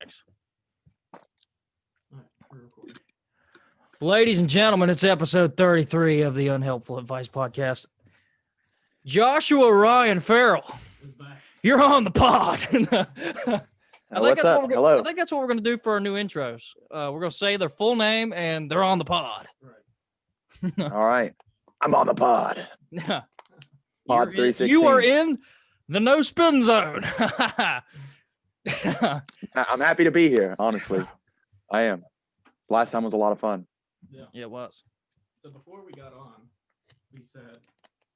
Thanks. Ladies and gentlemen, it's episode 33 of the Unhelpful Advice Podcast. Joshua Ryan Ferrell, you're on the pod. What's up? Hello. I think that's what we're going to do for our new intros. We're going to say their full name and they're on the pod. Right. All right. I'm on the pod. Pod 316. You are in the no spin zone. I'm happy to be here, honestly. I am. Last time was a lot of fun. Yeah, it was. So before we got on, we said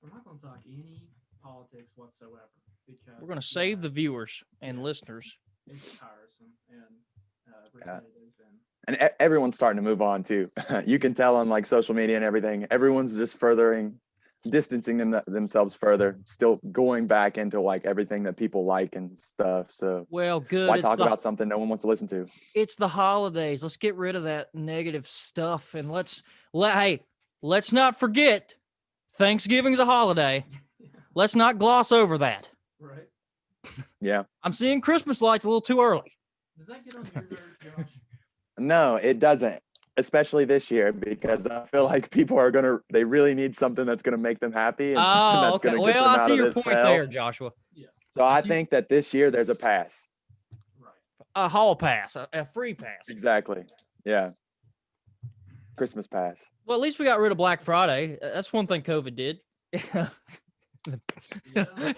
we're not going to talk any politics whatsoever because we're going to save the viewers and listeners. It's tiresome and repetitive. And everyone's starting to move on too. You can tell on like social media and everything. Everyone's just distancing themselves further, still going back into like everything that people like and stuff. So well, good. Why talk about something no one wants to listen to? It's the holidays. Let's get rid of that negative stuff and let's not forget Thanksgiving's a holiday. Let's not gloss over that. Right. Yeah. I'm seeing Christmas lights a little too early. Does that get on your nerves, Josh? No, it doesn't. Especially this year, because I feel like people they really need something that's going to make them happy. And something that's okay. Get them I out see of your this point hell. there, Joshua. Yeah. So I think that this year there's a pass. Right. A hall pass, a free pass. Exactly. Yeah. Christmas pass. Well, at least we got rid of Black Friday. That's one thing COVID did.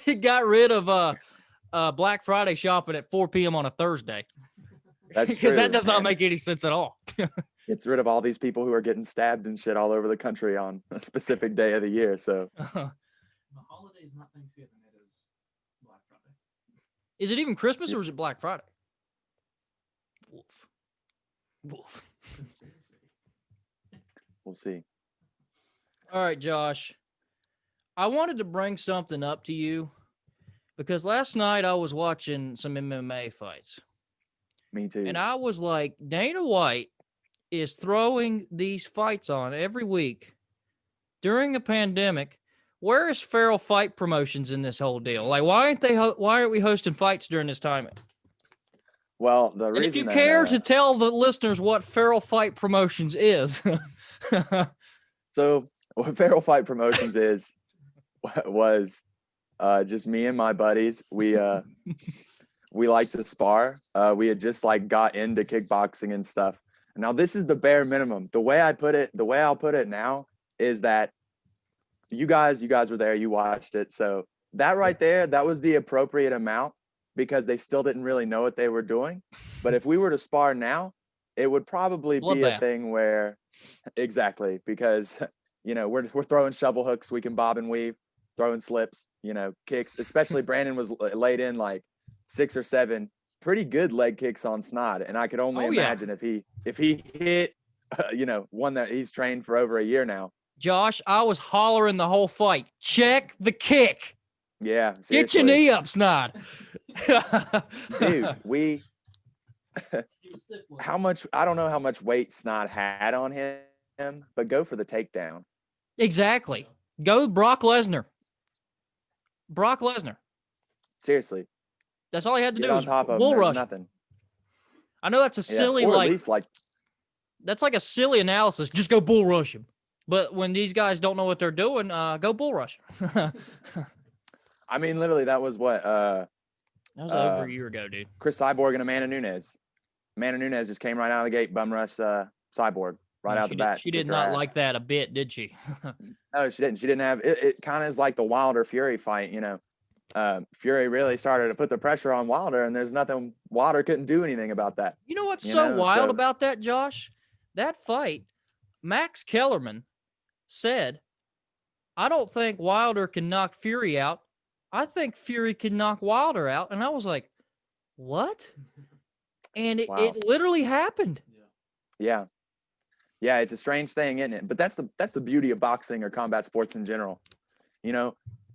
It got rid of Black Friday shopping at 4 p.m. on a Thursday. That's because that does not make any sense at all. Gets rid of all these people who are getting stabbed and shit all over the country on a specific day of the year. So the holiday is not Thanksgiving; it is Black Friday. Is it even Christmas or is it Black Friday? Wolf. We'll see. All right, Josh. I wanted to bring something up to you because last night I was watching some MMA fights. Me too. And I was like, Dana White is throwing these fights on every week during a pandemic. Where is Ferrell Fight Promotions in this whole deal? Like, why aren't we hosting fights during this time? Well, the reason. And if you care to tell the listeners what Ferrell Fight Promotions is. So what Ferrell Fight Promotions was just me and my buddies. We like to spar. We had just like got into kickboxing and stuff. Now this is the bare minimum. The way I'll put it now is that you guys were there, you watched it. So that right there, that was the appropriate amount because they still didn't really know what they were doing. But if we were to spar now, it would probably be a thing where exactly because we're throwing shovel hooks, we can bob and weave, throwing slips, kicks, especially Brandon was laid in like 6 or 7 pretty good leg kicks on Snod. And I could only imagine if he hit, one that he's trained for over a year now. Josh, I was hollering the whole fight. Check the kick. Yeah. Seriously. Get your knee up, Snod. Dude, I don't know how much weight Snod had on him, but go for the takedown. Exactly. Go Brock Lesnar. Seriously. That's all he had to do was bull rush. Nothing. I know that's a silly or at least that's like a silly analysis. Just go bull rush him. But when these guys don't know what they're doing, go bull rush. I mean, literally, that was what that was over a year ago, dude. Chris Cyborg and Amanda Nunes. Amanda Nunes just came right out of the gate, bum rush Cyborg out the bat. She did not like that a bit, did she? No, she didn't. She didn't have it. It kind of is like the Wilder Fury fight, Fury really started to put the pressure on Wilder, and there's nothing. Wilder couldn't do anything about that. You know what's so wild about that, Josh? That fight, Max Kellerman said, I don't think Wilder can knock Fury out. I think Fury can knock Wilder out. And I was like, what? And it literally happened. Yeah. Yeah, it's a strange thing, isn't it? But that's the beauty of boxing or combat sports in general.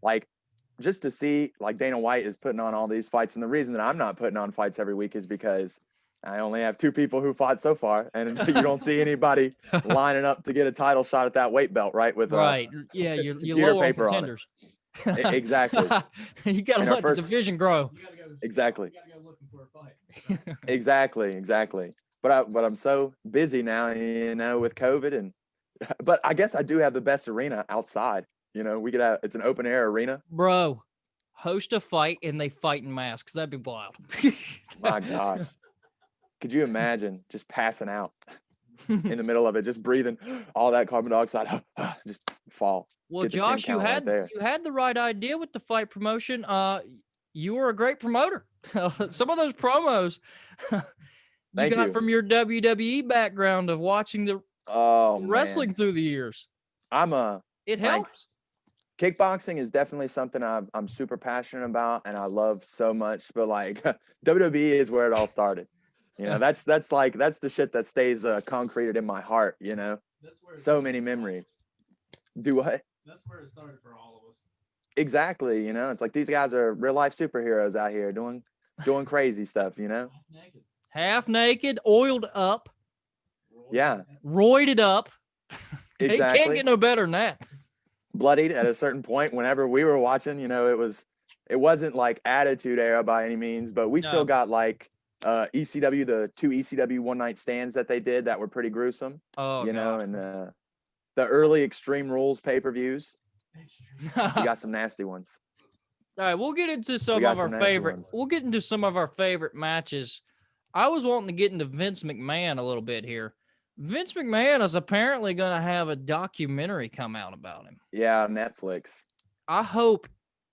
Like just to see like Dana White is putting on all these fights. And the reason that I'm not putting on fights every week is because I only have 2 people who fought so far, and you don't see anybody lining up to get a title shot at that weight belt, right? With right, yeah, you low on contenders. Exactly. You got to In our let first- the division grow. You gotta go. Exactly. You gotta go looking for a fight. Exactly. But I'm so busy now, with COVID but I guess I do have the best arena outside. We could have, it's an open air arena. Bro, host a fight and they fight in masks. That'd be wild. My gosh. Could you imagine just passing out in the middle of it, just breathing all that carbon dioxide, just fall. Well, Get the 10 Josh, you count right there. had the right idea with the fight promotion. You were a great promoter. Some of those promos Thank got you. from your WWE background of watching the wrestling Man. through the years. Like, It helps. kickboxing is definitely something I'm super passionate about and I love so much. But like WWE is where it all started. That's the shit that stays concreted in my heart. That's where it So started many for all of memories. us. Do what? That's where it started for all of us. Exactly. It's like these guys are real life superheroes out here doing crazy stuff. Naked. Half naked, oiled up, Yeah. roided up. It can't Exactly. get no better than that. Bloodied at a certain point. Whenever we were watching, it wasn't like Attitude Era by any means, but we still No. got like ECW, the 2 ECW one night stands that they did that were pretty gruesome. Oh, And the early Extreme Rules pay-per-views. We got some nasty ones. All right, we'll get into some got of our some nasty favorite. ones. We'll get into some of our favorite matches. I was wanting to get into Vince McMahon a little bit here. Vince McMahon is apparently going to have a documentary come out about him. Yeah, Netflix. I hope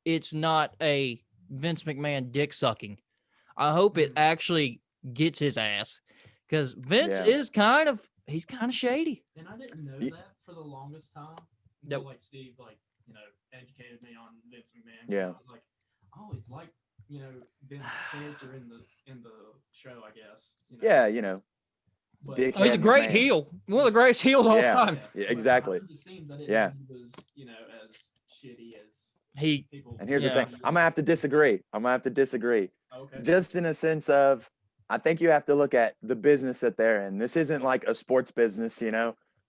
it's not a Vince McMahon dick sucking. I hope it actually gets his ass because Vince Yeah. is he's kind of shady. And I didn't know that for the longest time until like Steve educated me on Vince McMahon. Yeah. I was like, oh, he's like Vince's character in the show, I guess. Yeah, But, Dick Oh, he's a Head great McMahon. heel. One of the greatest heels of all Yeah. time. Yeah, but exactly. behind the scenes, I didn't Yeah. know he was, as shitty as He people. And here's Yeah. the thing. I'm gonna have to disagree. Okay. Just in a sense of, I think you have to look at the business that they're in. This isn't like a sports business,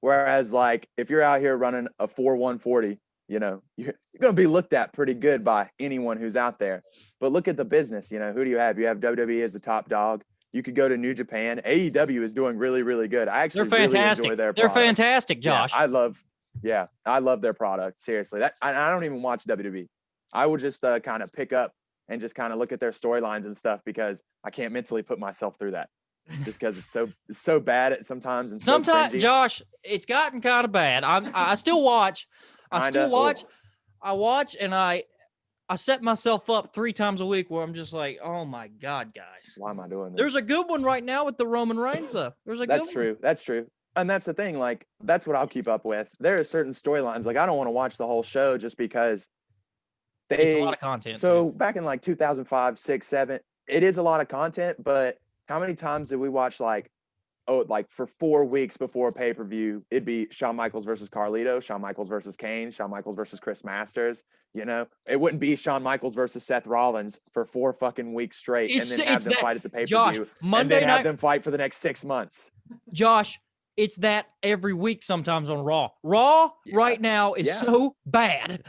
Whereas like if you're out here running a 4-1-40, you're going to be looked at pretty good by anyone who's out there. But look at the business, who do you have? You have WWE as the top dog. You could go to New Japan. AEW is doing really, really good. I actually They're fantastic. really enjoy their They're product. fantastic, Josh. Yeah, I love their product. Seriously. I don't even watch WWE. I would just kind of pick up and just kind of look at their storylines and stuff because I can't mentally put myself through that. Just because it's so bad at sometimes and Sometimes, so cringy. Josh, it's gotten kind of bad. I still watch. I watch and I set myself up 3 times a week where I'm just like, oh my God, guys. Why am I doing this? There's a good one right now with the Roman Reigns, though. There's a good That's true. That's true. And that's the thing. Like, that's what I'll keep up with. There are certain storylines. Like, I don't want to watch the whole show just because It's a lot of content. So back in like 2005, 6, 7, it is a lot of content. But how many times did we watch like for 4 weeks before a pay-per-view, it'd be Shawn Michaels versus Carlito, Shawn Michaels versus Kane, Shawn Michaels versus Chris Masters. It wouldn't be Shawn Michaels versus Seth Rollins for 4 fucking weeks straight and then have them fight at the pay-per-view and then have them fight for the next 6 months. Josh, it's that every week sometimes on Raw. Right now is so bad.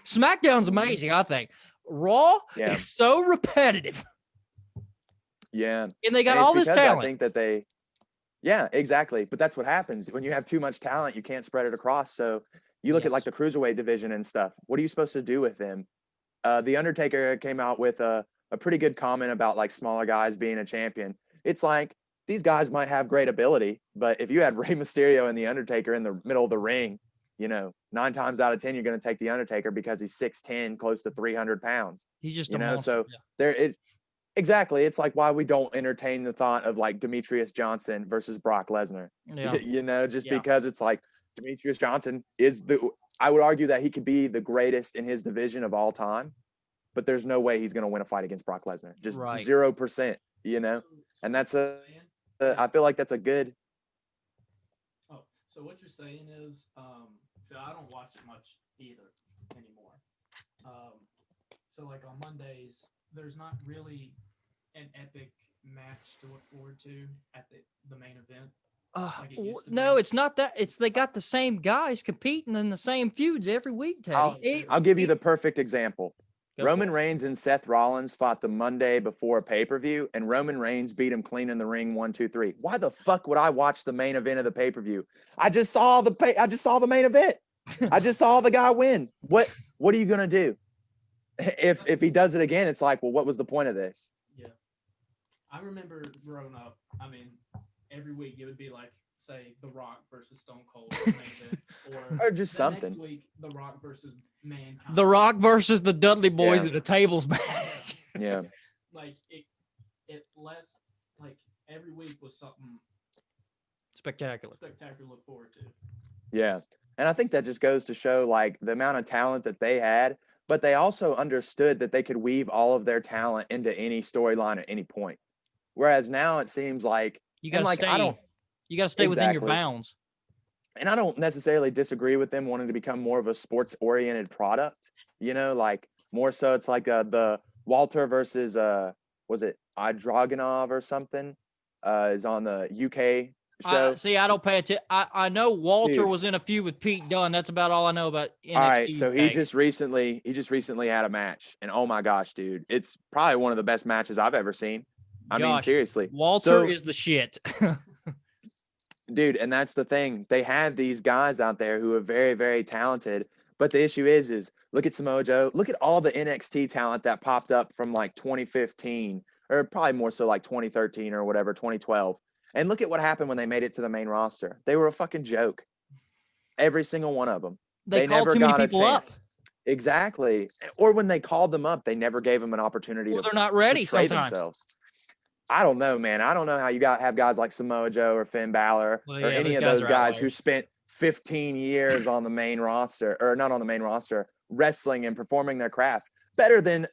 SmackDown's amazing, I think. Raw is so repetitive. Yeah. And they got all this talent. I think that yeah, exactly. But that's what happens. When you have too much talent, you can't spread it across. So you look at like the cruiserweight division and stuff. What are you supposed to do with them? The Undertaker came out with a pretty good comment about like smaller guys being a champion. It's like these guys might have great ability, but if you had Rey Mysterio and the Undertaker in the middle of the ring, 9 times out of 10, you're going to take the Undertaker because he's 6'10", close to 300 pounds. He's just a monster. So exactly. It's like why we don't entertain the thought of like Demetrius Johnson versus Brock Lesnar, because it's like Demetrius Johnson I would argue that he could be the greatest in his division of all time, but there's no way he's going to win a fight against Brock Lesnar. Just 0%, and that's I feel like that's a good. Oh, so what you're saying is, so I don't watch it much either anymore. So like on Mondays, there's not really an epic match to look forward to at the main event. Like it used to No, be? it's not that. It's they got the same guys competing in the same feuds every week, Teddy. I'll give you the perfect example. Go Roman for it. Reigns and Seth Rollins fought the Monday before pay-per-view, and Roman Reigns beat him clean in the ring 1-2-3. Why the fuck would I watch the main event of the pay-per-view? I just saw the main event. I just saw the guy win. What are you gonna do? If he does it again, it's like, well, what was the point of this? Yeah. I remember growing up, I mean, every week it would be like, say, The Rock versus Stone Cold, main event, Or just the something. next week, The Rock versus Mankind. The Rock versus the Dudley Boys Yeah. at a tables match. Yeah. Like it left like every week was something Spectacular. spectacular to look forward to. Yeah. And I think that just goes to show like the amount of talent that they had, but they also understood that they could weave all of their talent into any storyline at any point. Whereas now it seems like You got to like, stay. You got to stay within your Exactly. bounds. and I don't necessarily disagree with them wanting to become more of a sports oriented product, like more so it's like the Walter versus was it Dragunov or something is on the UK show. I don't pay attention. I know Walter Dude. was in a feud with Pete Dunne. That's about all I know about NXT. All right, so he UK. just recently had a match, and oh my gosh, dude, it's probably one of the best matches I've ever seen. I mean, Josh, seriously, Walter is the shit. dude, and that's the thing. They have these guys out there who are very, very talented, but the issue is look at Samoa Joe. Look at all the NXT talent that popped up from like 2015, or probably more so like 2013 or whatever, 2012. And look at what happened when they made it to the main roster. They were a fucking joke. Every single one of them. They called never too many got a people up. chance. Exactly. Or when they called them up, they never gave them an opportunity Well, to they're not ready portray sometimes. themselves. I don't know, man. I don't know how you have guys like Samoa Joe or Finn Balor Well, or yeah, any those of guys those are guys who outliers. spent 15 years on the main roster, or not on the main roster, wrestling and performing their craft better than,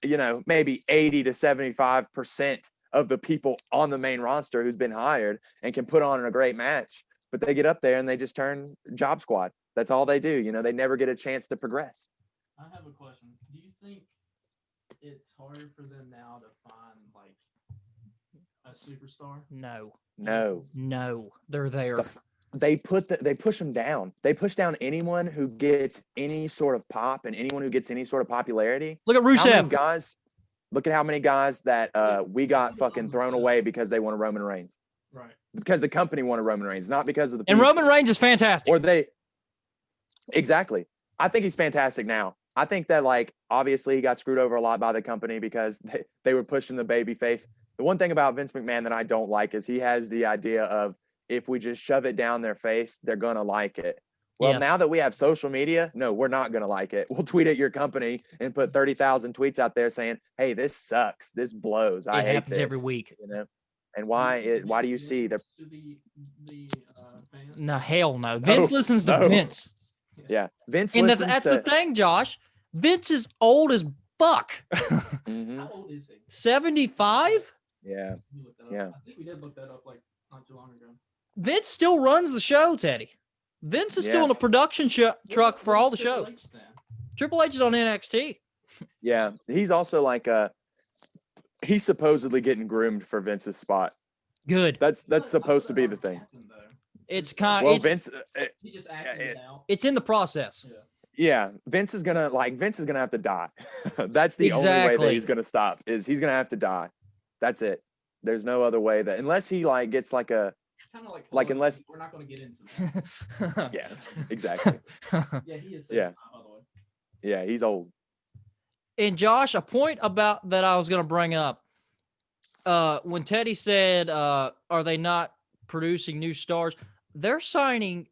maybe 80 to 75% of the people on the main roster who's been hired and can put on a great match. But they get up there and they just turn job squad. That's all they do. They never get a chance to progress. I have a question. Do you think it's harder for them now to find like a superstar? No, they're there. They push them down. They push down anyone who gets any sort of pop and anyone who gets any sort of popularity. Look at How many Rusev. guys? Look at how many guys that we got fucking thrown away because they wanted Roman Reigns. Right. Because the company wanted Roman Reigns, not because of the And people. Roman Reigns is fantastic. Or they. Exactly. I think he's fantastic now. I think that, like, obviously he got screwed over a lot by the company because they were pushing the baby face. The one thing about Vince McMahon that I don't like is he has the idea of if we just shove it down their face, they're going to like it. Well, Yes. now that we have social media, no, we're not going to like it. We'll tweet at your company and put 30,000 tweets out there saying, hey, this sucks. This blows. I It hate happens this. every week. And why do you see the fans? No, hell no. Vince listens to no. Vince. Yeah, Vince And listens that's to, the thing, Josh. Vince is old as fuck. Mhm. How old is he? Yeah. 75? Can you look that up? Yeah. I think we did look that up like not too long ago. Vince still runs the show, Teddy. Vince is still Yeah. in the production truck for all the shows. H then? Triple H is on NXT. Yeah, he's also like he's supposedly getting groomed for Vince's spot. Good. That's supposed to be the thing. It's kind Well, of Vince, He just acted it out. it's in the process. yeah, Vince is gonna have to die. That's the only way that Exactly. he's gonna stop. Is he's gonna have to die. That's it. There's no other way that unless he like gets like a Kind of like unless we're not going to get into that. yeah, exactly. Yeah, he is. Yeah. By the way. Yeah, he's old. And Josh, a point about that I was going to bring up. When Teddy said, "Are they not producing new stars?" They're signing.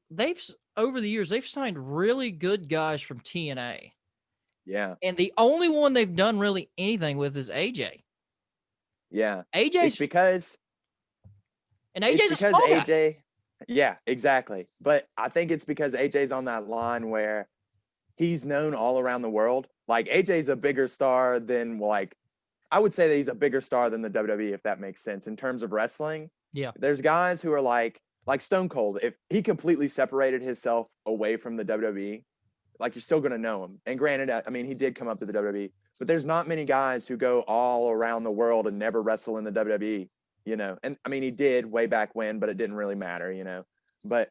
Over the years they've signed really good guys from TNA, Yeah, and the only one they've done really anything with is AJ. yeah. AJ's It's because a small guy. AJ. Yeah, exactly. But I think it's because AJ's on that line where he's known all around the world. Like AJ's a bigger star than I would say that he's a bigger star than the WWE, if that makes sense in terms of wrestling. Yeah. There's guys who are like Stone Cold. If he completely separated himself away from the WWE, like you're still going to know him. And granted, I mean, he did come up to the WWE, but there's not many guys who go all around the world and never wrestle in the WWE, And I mean, he did way back when, but it didn't really matter, but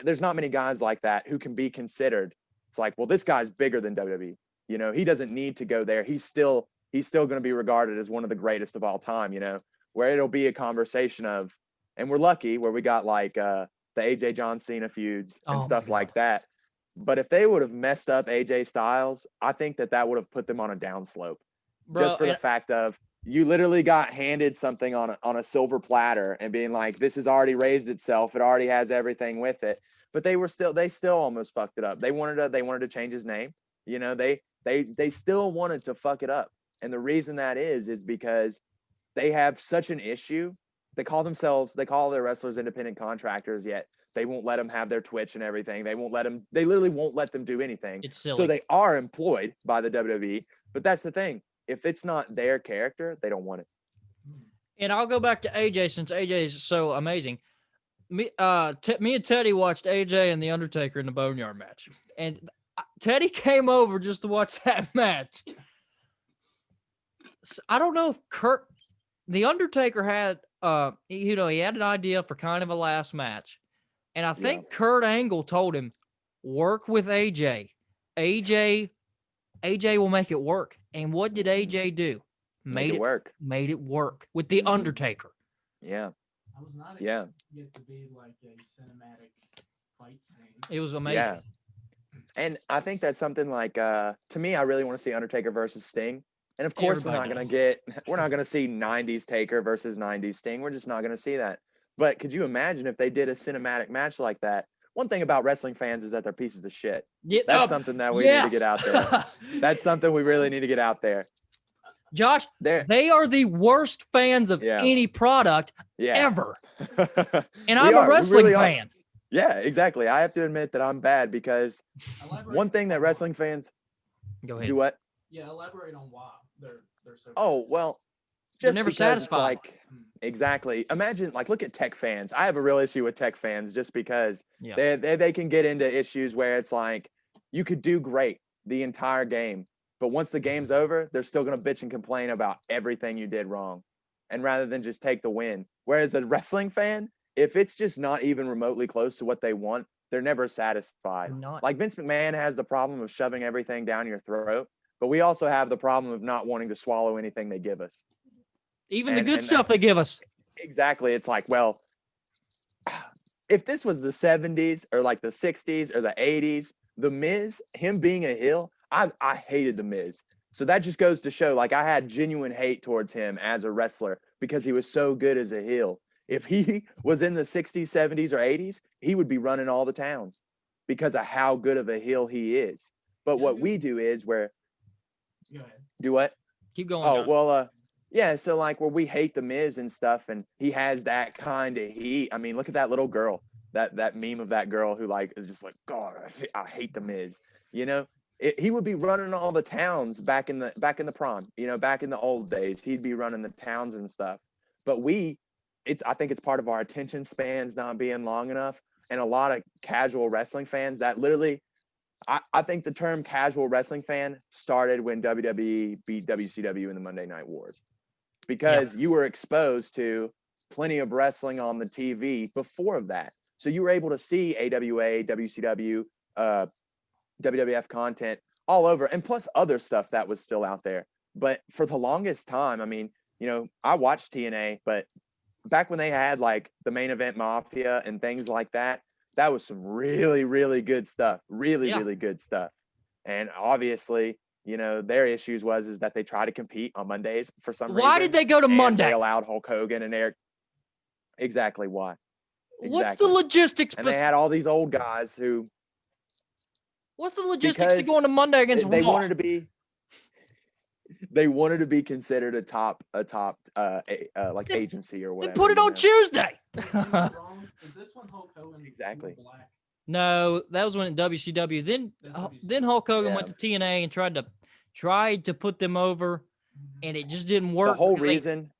there's not many guys like that who can be considered. It's like, well, this guy's bigger than WWE. You know, he doesn't need to go there. He's still going to be regarded as one of the greatest of all time, you know, where it'll be a conversation of, and we're lucky where we got like the AJ John Cena feuds and stuff like that. But if they would have messed up AJ Styles, I think that would have put them on a downslope. Bro, just for the fact of, you literally got handed something on a silver platter and being like, this has already raised itself. It already has everything with it. But they still almost fucked it up. They wanted to change his name. You know, they still wanted to fuck it up. And the reason that is because they have such an issue. They call their wrestlers independent contractors, yet they won't let them have their Twitch and everything. They literally won't let them do anything. It's silly. So they are employed by the WWE. But that's the thing. If it's not their character, they don't want it. And I'll go back to AJ since AJ is so amazing. Me and Teddy watched AJ and The Undertaker in the Boneyard match. And Teddy came over just to watch that match. So I don't know if The Undertaker had, he had an idea for kind of a last match. And I think Kurt Angle told him, work with AJ. AJ will make it work. And what did AJ do? Made it work. Made it work with The Undertaker. Yeah. I was not expecting it to be like a cinematic fight scene. It was amazing. Yeah. And I think that's something like, to me, I really want to see Undertaker versus Sting. And of course, we're not going to see 90s Taker versus 90s Sting. We're just not going to see that. But could you imagine if they did a cinematic match like that? One thing about wrestling fans is that they're pieces of shit. That's something that we need to get out there. That's something we really need to get out there. Josh, they are the worst fans of any product ever. And I'm a wrestling fan. Yeah, exactly. I have to admit that I'm bad because one thing that wrestling fans do what? Yeah, elaborate on why they're so. Oh, well, they're never satisfied. Exactly. Imagine, look at tech fans. I have a real issue with tech fans just because they can get into issues where it's like, you could do great the entire game, but once the game's over, they're still going to bitch and complain about everything you did wrong. And rather than just take the win. Whereas a wrestling fan, if it's just not even remotely close to what they want, they're never satisfied. Like Vince McMahon has the problem of shoving everything down your throat, but we also have the problem of not wanting to swallow anything they give us. Even the good stuff they give us. Exactly. It's like, well, if this was the 70s or like the 60s or the 80s, The Miz, him being a heel, I hated The Miz. So that just goes to show, like, I had genuine hate towards him as a wrestler because he was so good as a heel. If he was in the 60s, 70s, or 80s, he would be running all the towns because of how good of a heel he is. But what we do is do what? Keep going. Oh, well, yeah, so like where we hate The Miz and stuff, and he has that kind of heat. I mean, look at that little girl, that meme of that girl who like is just like, God, I hate The Miz. You know, he would be running all the towns back in the prime. You know, back in the old days, he'd be running the towns and stuff. But I think it's part of our attention spans not being long enough, and a lot of casual wrestling fans that literally. I think the term casual wrestling fan started when WWE beat WCW in the Monday Night Wars. Because you were exposed to plenty of wrestling on the TV before that. So you were able to see AWA, WCW, WWF content all over, and plus other stuff that was still out there. But for the longest time, I mean, you know, I watched TNA, but back when they had like the Main Event Mafia and things like that, that was some really, really good stuff. Really good stuff. And obviously, you know, their issues is that they try to compete on Mondays for some reason. Why did they go to Monday? They allowed Hulk Hogan and Eric. Exactly why. What's the logistics? And they had all these old guys who. What's the logistics to going to Monday against Raw? They wanted to be considered a top like agency or whatever. They put it on Tuesday. Is this one Hulk Hogan? Exactly. Black? No, that was when at WCW. Then Hulk Hogan went to TNA and tried to put them over, and it just didn't work. The whole reason.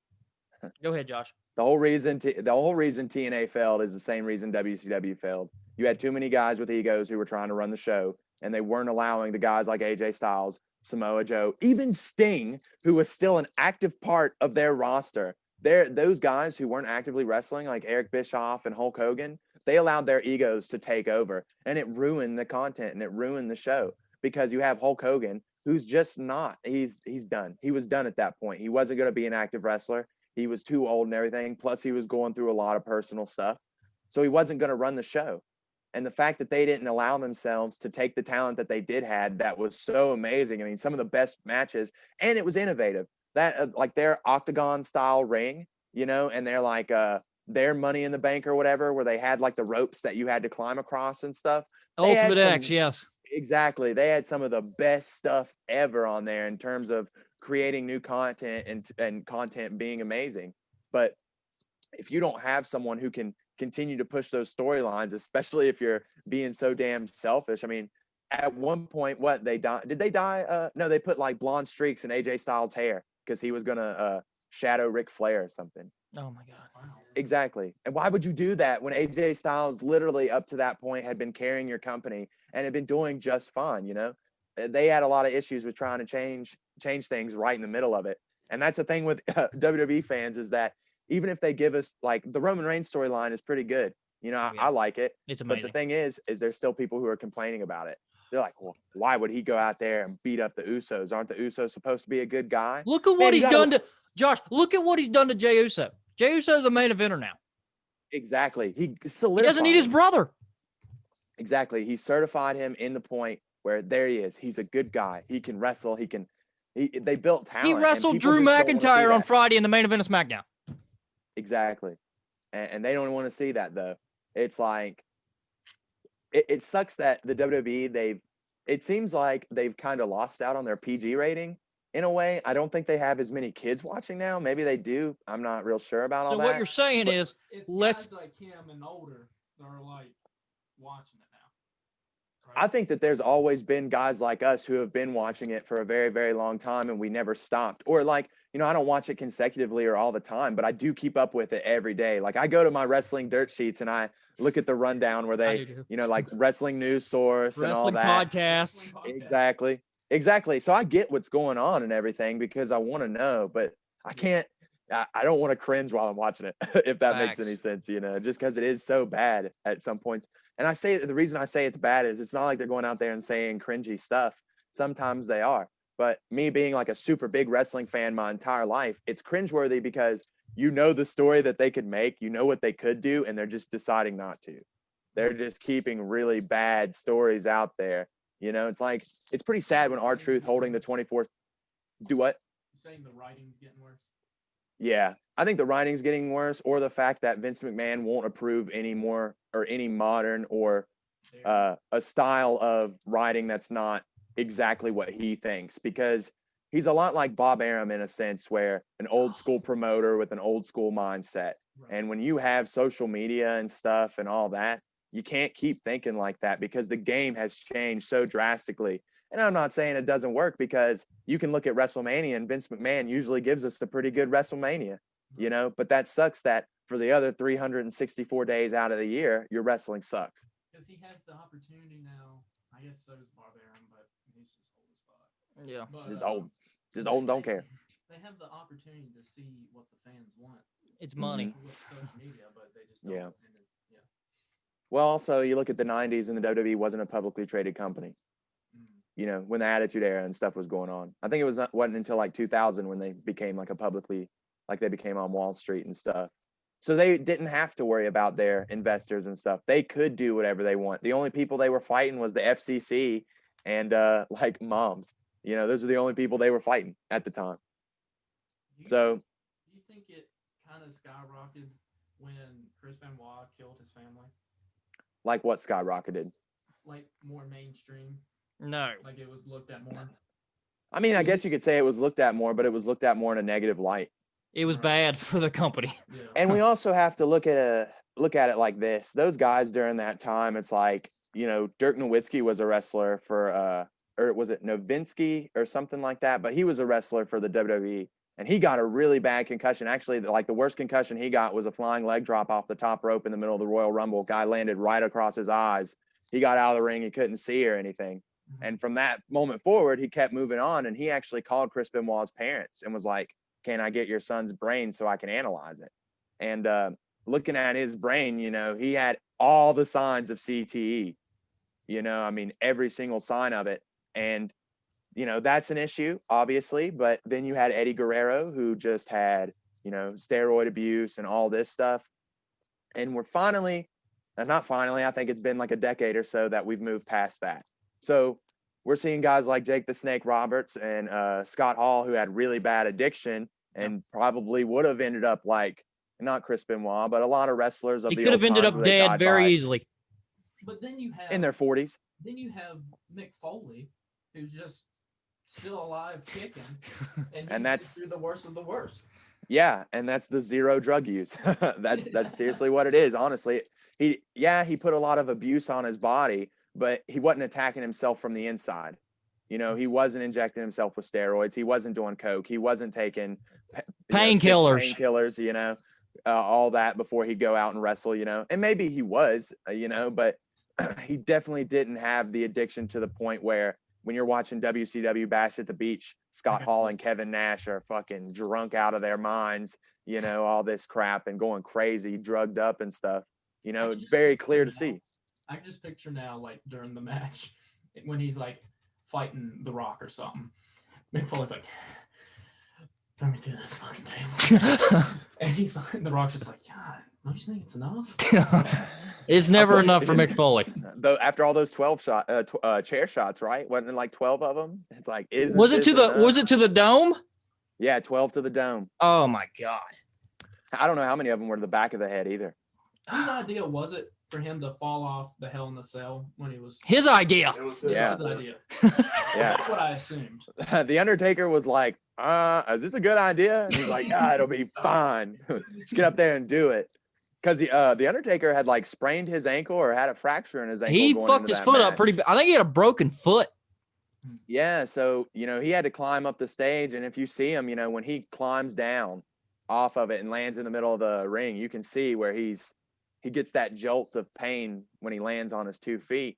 Go ahead, Josh. The whole reason TNA failed is the same reason WCW failed. You had too many guys with egos who were trying to run the show, and they weren't allowing the guys like AJ Styles, Samoa Joe, even Sting, who was still an active part of their roster. Those guys who weren't actively wrestling, like Eric Bischoff and Hulk Hogan, they allowed their egos to take over, and it ruined the content and it ruined the show, because you have Hulk Hogan, who's just not, he's done. He was done at that point. He wasn't going to be an active wrestler. He was too old and everything. Plus he was going through a lot of personal stuff. So he wasn't going to run the show. And the fact that they didn't allow themselves to take the talent that they did had, that was so amazing. I mean, some of the best matches, and it was innovative. That like their octagon style ring, you know, and they're like their Money in the Bank or whatever, where they had like the ropes that you had to climb across and stuff. Ultimate X, yes. Exactly. They had some of the best stuff ever on there in terms of creating new content and content being amazing. But if you don't have someone who can continue to push those storylines, especially if you're being so damn selfish. I mean, at one point, what, they died? Did they die? No, they put like blonde streaks in AJ Styles' hair because he was gonna shadow Ric Flair or something. Oh my God. Wow. Exactly. And why would you do that when AJ Styles literally up to that point had been carrying your company and had been doing just fine? You know, they had a lot of issues with trying to change things right in the middle of it. And that's the thing with WWE fans, is that even if they give us, like, the Roman Reigns storyline is pretty good. You know, Oh, yeah. I like it. It's amazing. But the thing is there's still people who are complaining about it. They're like, well, why would he go out there and beat up the Usos? Aren't the Usos supposed to be a good guy? Look at what he's done to Josh. Look at what he's done to Jey Uso. Jey Uso's a main eventer now. Exactly. He doesn't need his brother. Exactly. He certified him in the point where there he is. He's a good guy. He can wrestle. They built talent. He wrestled Drew McIntyre on Friday in the main event of SmackDown. Exactly. And they don't want to see that, though. It's like, it sucks that the WWE, it seems like they've kind of lost out on their PG rating in a way. I don't think they have as many kids watching now. Maybe they do. I'm not real sure about all that. So what you're saying is, It's let's guys like him and older that are like watching it now. I think that there's always been guys like us who have been watching it for a very, very long time, and we never stopped. Or like, you know, I don't watch it consecutively or all the time, but I do keep up with it every day. Like, I go to my wrestling dirt sheets and I look at the rundown where they, you know, like Wrestling News Source and all that. Podcasts. Exactly. So I get what's going on and everything because I want to know, but I don't want to cringe while I'm watching it, if that makes any sense, you know, just because it is so bad at some points. And the reason I say it's bad is it's not like they're going out there and saying cringy stuff. Sometimes they are. But me being like a super big wrestling fan my entire life, it's cringeworthy because you know the story that they could make, you know what they could do, and they're just deciding not to. They're just keeping really bad stories out there. You know, it's like, it's pretty sad when R-Truth holding the 24th. Do what? You're saying the writing's getting worse? Yeah, I think the writing's getting worse, or the fact that Vince McMahon won't approve any more or any modern or a style of writing that's not exactly what he thinks, because he's a lot like Bob Arum in a sense, where an old school promoter with an old school mindset. Right. And when you have social media and stuff and all that, you can't keep thinking like that because the game has changed so drastically. And I'm not saying it doesn't work, because you can look at WrestleMania and Vince McMahon usually gives us a pretty good WrestleMania, you know, but that sucks that for the other 364 days out of the year, your wrestling sucks. Because he has the opportunity now. I guess so does Bob Arum, but he's just old as fuck. Yeah. But, Just old and don't care. They have the opportunity to see what the fans want. It's money. With social media, but they just don't. Yeah. Yeah. Well, also, you look at the 90s and the WWE wasn't a publicly traded company, you know, when the Attitude Era and stuff was going on. I think it wasn't until like 2000 when they became like they became on Wall Street and stuff. So they didn't have to worry about their investors and stuff. They could do whatever they want. The only people they were fighting was the FCC and like moms. You know, those were the only people they were fighting at the time. Do you think it kind of skyrocketed when Chris Benoit killed his family? Like what skyrocketed? Like more mainstream? No. Like it was looked at more? I mean, I guess you could say it was looked at more, but it was looked at more in a negative light. It was bad for the company. Yeah. And we also have to look at it like this. Those guys during that time, it's like, you know, Dirk Nowitzki was a wrestler for or was it Nowitzki or something like that? But he was a wrestler for the WWE, and he got a really bad concussion. Actually, like the worst concussion he got was a flying leg drop off the top rope in the middle of the Royal Rumble. Guy landed right across his eyes. He got out of the ring. He couldn't see or anything. And from that moment forward, he kept moving on, and he actually called Chris Benoit's parents and was like, "Can I get your son's brain so I can analyze it?" And looking at his brain, he had all the signs of CTE. I mean, every single sign of it. And, that's an issue, obviously. But then you had Eddie Guerrero, who just had, steroid abuse and all this stuff. And we're not finally, I think it's been like a decade or so that we've moved past that. So we're seeing guys like Jake the Snake Roberts and Scott Hall, who had really bad addiction and probably would have ended up like, not Chris Benoit, but a lot of wrestlers of He the could old have ended times up where they dead died very by- easily. But then you have in their 40s. Then you have Mick Foley, who's just still alive, kicking, and that's through the worst of the worst. Yeah, and that's the zero drug use. That's seriously what it is. Honestly, he put a lot of abuse on his body, but he wasn't attacking himself from the inside. He wasn't injecting himself with steroids. He wasn't doing coke. He wasn't taking Painkillers. Painkillers. All that before he'd go out and wrestle. And maybe he was. But he definitely didn't have the addiction to the point where when you're watching WCW Bash at the Beach, Scott Hall and Kevin Nash are fucking drunk out of their minds, all this crap and going crazy, drugged up and stuff. It's very clear to see. I can just picture now, like during the match, when he's like fighting The Rock or something, Mick Foley's like, "Put me through this fucking table," and he's like, The Rock's just like, "God, don't you think it's enough?" It's never enough for Mick Foley. Though after all those 12 chair shots, right? Wasn't it like 12 of them? It's like, Was it to the dome? Yeah, 12 to the dome. Oh my God. I don't know how many of them were to the back of the head either. Whose idea was it for him to fall off the Hell in the Cell when he was his idea? It was Yeah. his idea. Yeah. That's what I assumed. The Undertaker was like, is this a good idea? And he's like, it'll be fine. Get up there and do it. Because the Undertaker had like sprained his ankle or had a fracture in his ankle. He going fucked into his that foot up match. pretty bad. I think he had a broken foot. Yeah, so he had to climb up the stage, and if you see him, when he climbs down off of it and lands in the middle of the ring, you can see where he gets that jolt of pain when he lands on his 2 feet.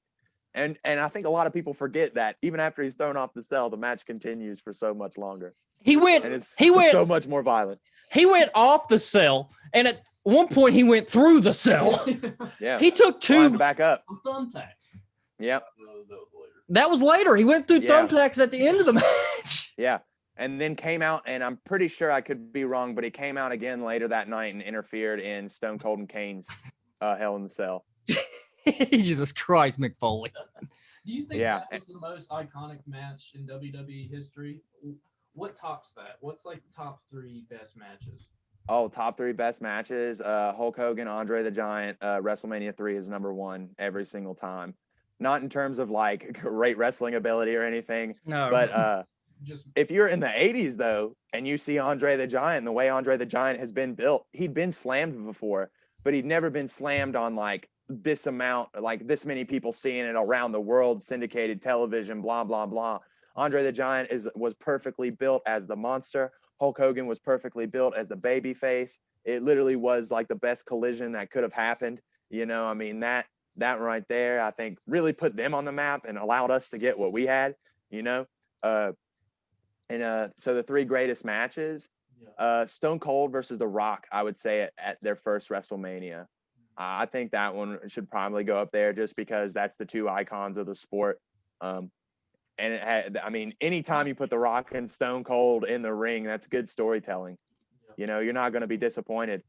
And I think a lot of people forget that even after he's thrown off the cell, the match continues for so much longer. He went And it's he went so much more violent. he went off the cell, and at one point he went through the cell. Yeah. He took Climbed two. back up. Thumbtacks. Yep. That was later. That was later. He went through Yeah. thumbtacks at the end of the match. Yeah. And then came out, and I'm pretty sure I could be wrong, but he came out again later that night and interfered in Stone Cold and Kane's Hell in the Cell. Jesus Christ, Mick Foley. Do you think Yeah. that was the most iconic match in WWE history? What tops that? What's like the top 3 best matches? Oh, top 3 best matches. Hulk Hogan, Andre the Giant, WrestleMania 3 is number 1 every single time. Not in terms of like great wrestling ability or anything, No, but Just if you're in the 80s though, and you see Andre the Giant, the way Andre the Giant has been built, he'd been slammed before, but he'd never been slammed on like this amount, like this many people seeing it around the world, syndicated television, blah, blah, blah. Andre the Giant was perfectly built as the monster. Hulk Hogan was perfectly built as the baby face. It literally was like the best collision that could have happened. I mean, that right there, I think really put them on the map and allowed us to get what we had, so the 3 greatest matches, Stone Cold versus The Rock, I would say at their first WrestleMania. I think that one should probably go up there just because that's the 2 icons of the sport. And it had, I mean, anytime you put The Rock and Stone Cold in the ring, that's good storytelling. You're not going to be disappointed.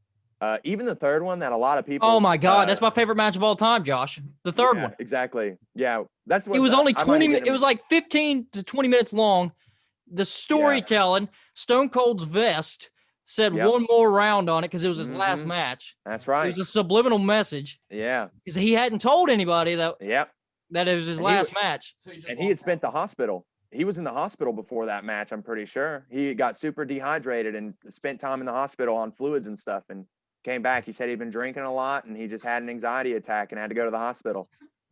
Even the 3rd one that a lot of people. oh my God, that's my favorite match of all time, Josh. The third one. Exactly. Yeah, that's what It was only I might 20 get minutes. It him- was like 15 to 20 minutes long. The storytelling, Stone Cold's vest said Yep. one more round on it because it was his last Mhm. match. That's It right. was a subliminal message Yeah. because he hadn't told anybody that Yep. it was his And he last match. so just And he had walked spent the out. hospital. He was in the hospital before that match, I'm pretty sure. He got super dehydrated and spent time in the hospital on fluids and stuff and came back. He said he'd been drinking a lot and he just had an anxiety attack and had to go to the hospital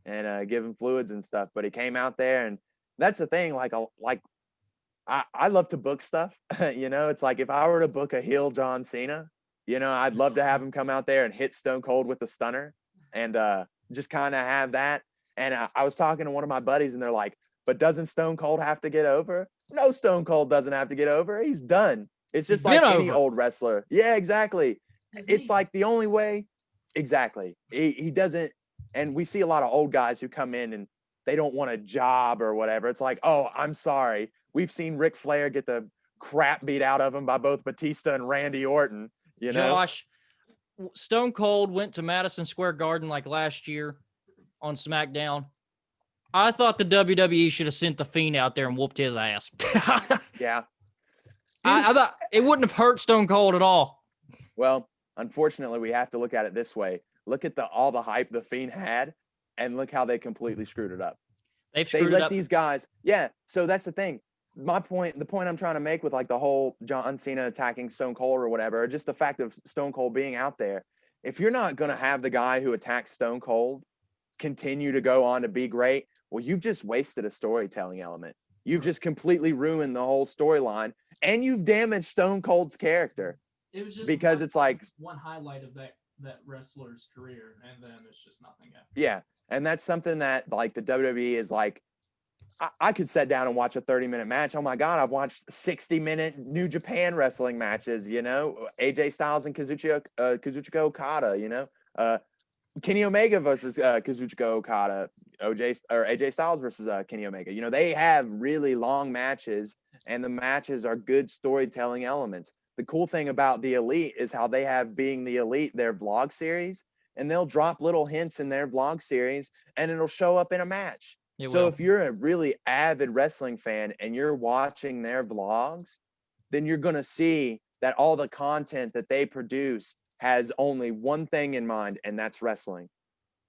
and give him fluids and stuff. But he came out there, and that's the thing. I love to book stuff. It's like if I were to book a heel John Cena, I'd love to have him come out there and hit Stone Cold with the stunner and just kind of have that. And I was talking to one of my buddies, and they're like, but doesn't Stone Cold have to get over? No, Stone Cold doesn't have to get over. He's done. It's just He's been like any over. old wrestler. Yeah, exactly. it's like the only way. Exactly. He doesn't, and we see a lot of old guys who come in and they don't want a job or whatever. It's like, oh, I'm sorry. We've seen Ric Flair get the crap beat out of him by both Batista and Randy Orton. You know, Josh, Stone Cold went to Madison Square Garden like last year on SmackDown. I thought the WWE should have sent the Fiend out there and whooped his ass. Yeah. I thought it wouldn't have hurt Stone Cold at all. Well, unfortunately, we have to look at it this way. Look at all the hype the Fiend had, and look how they completely screwed it up. They let these guys. Yeah. So that's the thing. The point I'm trying to make with like the whole John Cena attacking Stone Cold or whatever, or just the fact of Stone Cold being out there. If you're not going to have the guy who attacks Stone Cold continue to go on to be great, well, you've just wasted a storytelling element. You've just completely ruined the whole storyline, and you've damaged Stone Cold's character. It was just because it's like one highlight of that wrestler's career, and then it's just nothing after. Yeah, and that's something that like the WWE is like. I could sit down and watch a 30-minute match. Oh my God, I've watched 60-minute New Japan wrestling matches. You know, AJ Styles and Kazuchika Okada. You know, Kenny Omega versus Kazuchika Okada. AJ Styles versus Kenny Omega. You know, they have really long matches, and the matches are good storytelling elements. The cool thing about the Elite is how they have Being the Elite, their vlog series, and they'll drop little hints in their vlog series, and it'll show up in a match. So if you're a really avid wrestling fan and you're watching their vlogs, then you're going to see that all the content that they produce has only one thing in mind, and that's wrestling.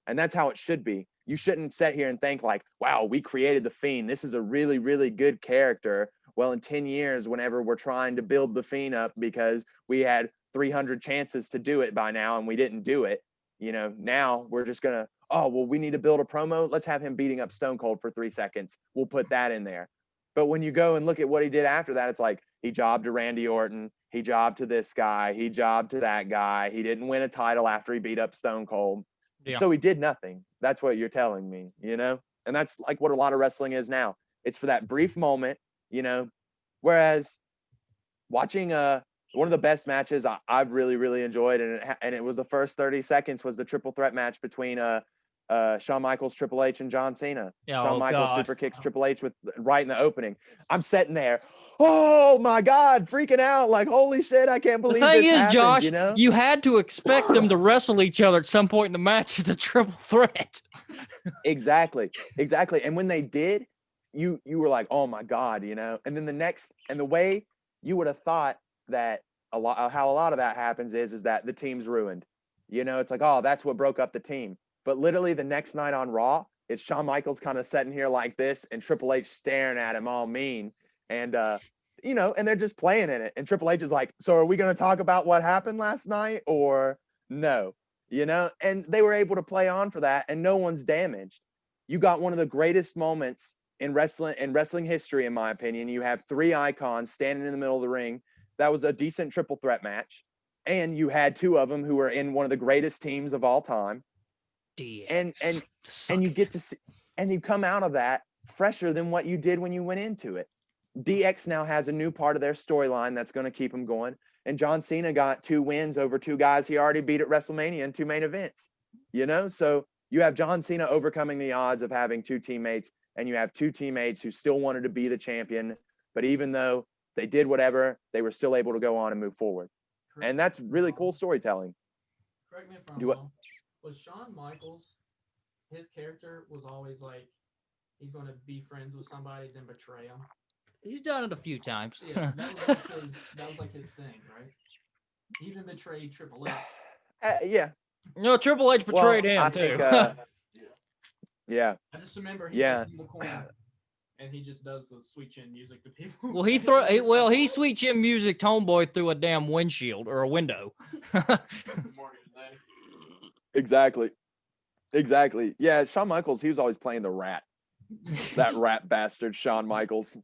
And that's how it should be. You shouldn't sit here and think like, wow, we created the Fiend. This is a really, really good character. Well, in 10 years, whenever we're trying to build the Fiend up because we had 300 chances to do it by now and we didn't do it, you know, now we're just going to, oh, well, we need to build a promo. Let's have him beating up Stone Cold for 3 seconds. We'll put that in there. But when you go and look at what he did after that, it's like he jobbed to Randy Orton. He jobbed to this guy. He jobbed to that guy. He didn't win a title after he beat up Stone Cold. Yeah. So he did nothing. That's what you're telling me, you know? And that's like what a lot of wrestling is now. It's for that brief moment, you know? Whereas watching one of the best matches I've really, really enjoyed, and it was the first 30 seconds was the triple threat match between Shawn Michaels, Triple H, and John Cena. Shawn Michaels super kicks Triple H right in the opening. I'm sitting there, oh my God, freaking out, like holy shit, I can't believe this happened. The thing is, Josh, you know? You had to expect them to wrestle each other at some point in the match. It's a triple threat. Exactly. And when they did, you were like, oh my God, you know. And then the way you would have thought that how a lot of that happens is that the team's ruined. You know, it's like, oh, that's what broke up the team. But literally the next night on Raw, it's Shawn Michaels kind of sitting here like this and Triple H staring at him all mean. And, you know, and they're just playing in it. And Triple H is like, so are we going to talk about what happened last night or no? You know, and they were able to play on for that and no one's damaged. You got one of the greatest moments in wrestling history, in my opinion. You have 3 icons standing in the middle of the ring. That was a decent triple threat match. And you had 2 of them who were in one of the greatest teams of all time. DX. And you get to see, and you come out of that fresher than what you did when you went into it. DX now has a new part of their storyline that's going to keep them going. And John Cena got 2 wins over 2 guys he already beat at WrestleMania in 2 main events. You know, so you have John Cena overcoming the odds of having 2 teammates, and you have 2 teammates who still wanted to be the champion. But even though they did whatever, they were still able to go on and move forward. And that's really cool storytelling. Correct me if I'm wrong. Was Shawn Michaels, his character was always like, he's going to be friends with somebody, then betray him? He's done it a few times. Yeah, that was like his thing, right? He even betrayed Triple H. Yeah. No, Triple H betrayed him, too. Yeah. I just remember he's in the corner, and he just does the sweet chin music to people. Well, he sweet chin music Homeboy through a damn windshield or a window. Exactly. Yeah, Shawn Michaels, he was always playing the rat. That rat bastard, Shawn Michaels.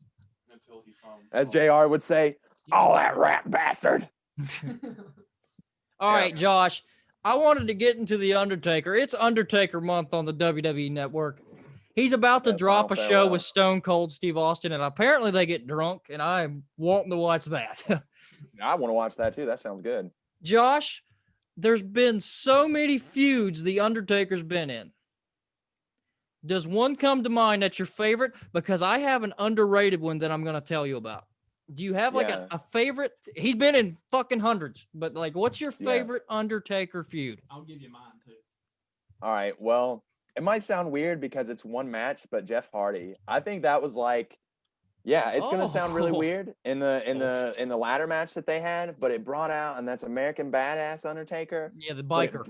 Until he found, as JR would say, oh, that rat bastard. All right, Josh, I wanted to get into The Undertaker. It's Undertaker month on the WWE Network. He's about to drop a show with Stone Cold Steve Austin, and apparently they get drunk, and I'm wanting to watch that. I want to watch that too. That sounds good. Josh, there's been so many feuds the Undertaker's been in. Does one come to mind that's your favorite? Because I have an underrated one that I'm going to tell you about. Do you have like a favorite? He's been in fucking hundreds, but like, what's your favorite Undertaker feud? I'll give you mine too. All right. Well, it might sound weird because it's one match, but Jeff Hardy. I think that was like, it's gonna sound really weird in the ladder match that they had, but it brought out, and that's American Badass Undertaker. Yeah, the biker.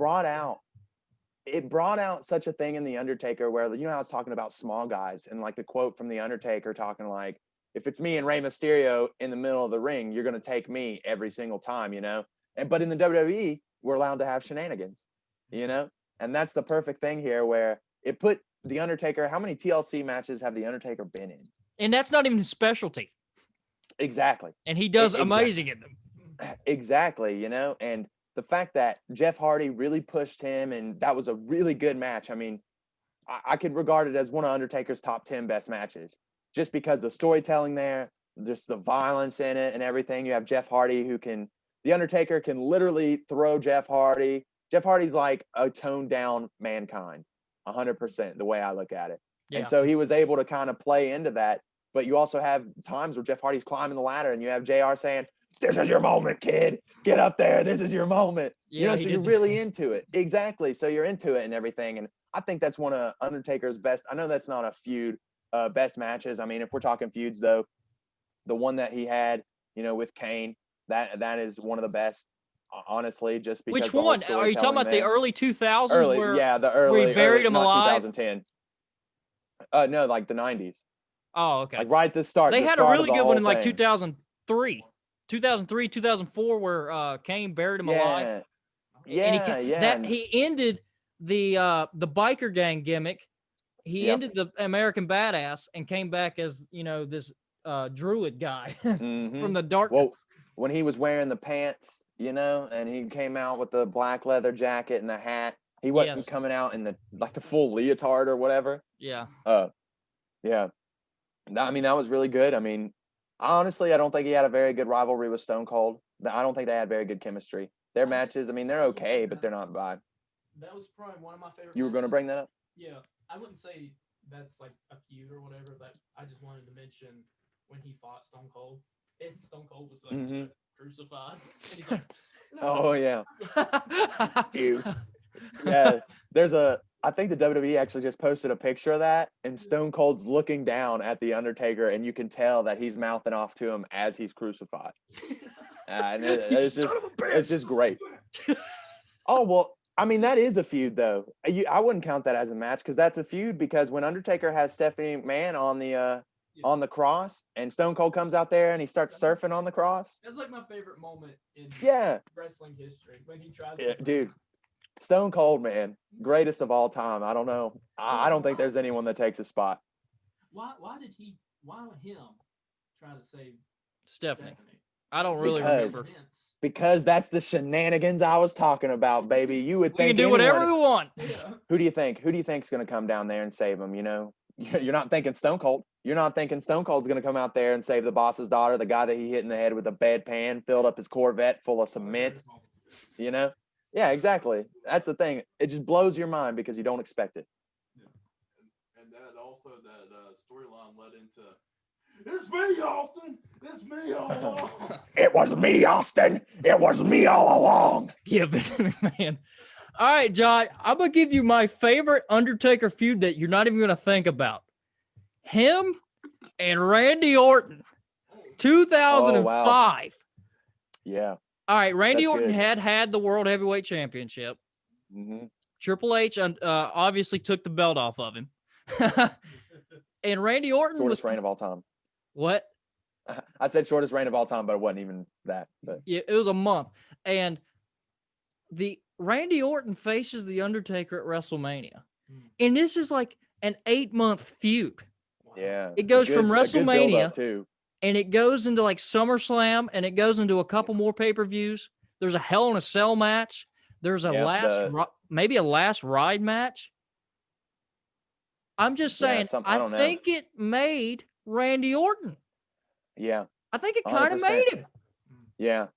It brought out such a thing in the Undertaker where, you know, I was talking about small guys, and like the quote from the Undertaker talking like, if it's me and Rey Mysterio in the middle of the ring, you're gonna take me every single time, you know. But in the WWE, we're allowed to have shenanigans, you know, and that's the perfect thing here where it put the Undertaker. How many TLC matches have the Undertaker been in? And that's not even his specialty. Exactly. And he does amazing in them. Exactly, you know, and the fact that Jeff Hardy really pushed him, and that was a really good match. I mean, I could regard it as one of Undertaker's top 10 best matches, just because the storytelling there, just the violence in it and everything. You have Jeff Hardy the Undertaker can literally throw Jeff Hardy. Jeff Hardy's like a toned down Mankind, 100%, the way I look at it. Yeah. And so he was able to kind of play into that. But you also have times where Jeff Hardy's climbing the ladder and you have JR saying, "This is your moment, kid. Get up there. This is your moment." Yeah, you know, so you're really into it. Exactly. So you're into it and everything. And I think that's one of Undertaker's best. I know that's not a feud, best matches. I mean, if we're talking feuds, though, the one that he had, you know, with Kane, that is one of the best, honestly, just because. Which one? Are you talking about the early 2000s? Where he buried him alive? 2010. No, like the 90s. Oh, okay. Like right at the start. They had a really good one in like 2003, 2004, where Kane buried him alive. And he ended the biker gang gimmick. He ended the American Badass and came back as, you know, this druid guy from the darkness. Well, when he was wearing the pants, you know, and he came out with the black leather jacket and the hat, he wasn't coming out in the full leotard or whatever. Yeah. Yeah. I mean, that was really good. I mean, honestly, I don't think he had a very good rivalry with Stone Cold. I don't think they had very good chemistry. Their matches, I mean, they're okay, but they're not bad. That was probably one of my favorite. You were going to bring that up? Yeah. I wouldn't say that's like a feud or whatever, but I just wanted to mention when he fought Stone Cold. And Stone Cold was like crucified. And he's like, no. Oh, yeah. Yeah. I think the WWE actually just posted a picture of that, and Stone Cold's looking down at the Undertaker, and you can tell that he's mouthing off to him as he's crucified. And it's just great. Oh, well, I mean, that is a feud, though. I wouldn't count that as a match because that's a feud, because when Undertaker has Stephanie McMahon on the cross and Stone Cold comes out there and he starts surfing on the cross. That's like my favorite moment in wrestling history when he tries to dude. Stone Cold, man, greatest of all time. I don't know. I don't think there's anyone that takes his spot. Why him try to save Stephanie? I don't really remember. Because that's the shenanigans I was talking about, baby. You would think we can do whatever we want. Yeah. Who do you think is going to come down there and save him? You know, you're not thinking Stone Cold. You're not thinking Stone Cold's going to come out there and save the boss's daughter, the guy that he hit in the head with a bedpan, filled up his Corvette full of cement. You know? Yeah, exactly. That's the thing. It just blows your mind because you don't expect it. Yeah. And that also, that storyline led into, "It's me, Austin. It's me all along." It was me, Austin. It was me all along. Yeah, man. All right, John, I'm going to give you my favorite Undertaker feud that you're not even going to think about. Him and Randy Orton, 2005. Oh, wow. Yeah. All right, Randy Orton had the World Heavyweight Championship. Mm-hmm. Triple H obviously took the belt off of him. And Randy Orton shortest reign of all time. What? I said shortest reign of all time, but it wasn't even that. But. Yeah, it was a month. And the Randy Orton faces The Undertaker at WrestleMania. And this is like an 8-month feud. Yeah. It goes from WrestleMania too. And it goes into like SummerSlam, and it goes into a couple more pay-per-views. There's a Hell in a Cell match. There's a maybe a last ride match. I'm just saying, I think it made Randy Orton. Yeah. I think it kind of made him. Yeah.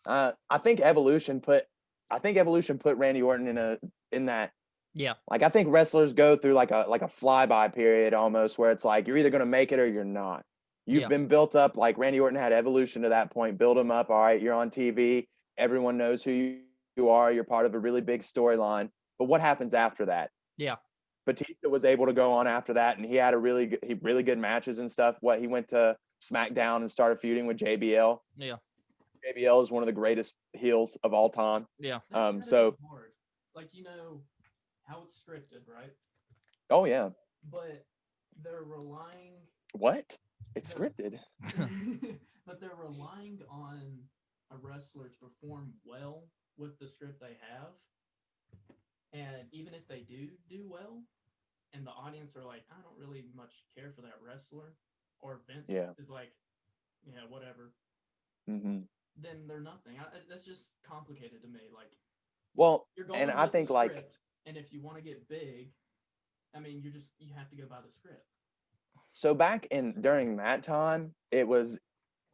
I think Evolution put I think Evolution put Randy Orton in that. Yeah. Like, I think wrestlers go through like a flyby period almost, where it's like you're either going to make it or you're not. You've been built up. Like Randy Orton had Evolution to that point. Build him up. All right, you're on TV. Everyone knows who you are. You're part of a really big storyline. But what happens after that? Yeah. Batista was able to go on after that, and he had really good matches and stuff. He went to SmackDown and started feuding with JBL. Yeah. JBL is one of the greatest heels of all time. Yeah. So hard. Like, you know how it's scripted, right? Oh yeah. But they're relying. What? It's scripted. But they're relying on a wrestler to perform well with the script they have. And even if they do well, and the audience are like, I don't really much care for that wrestler, or Vince is like, yeah, whatever. Mm-hmm. Then they're nothing. That's just complicated to me. Like, well, you're going and I with think the like, script, and if you want to get big, I mean, you have to go by the script. So during that time, it was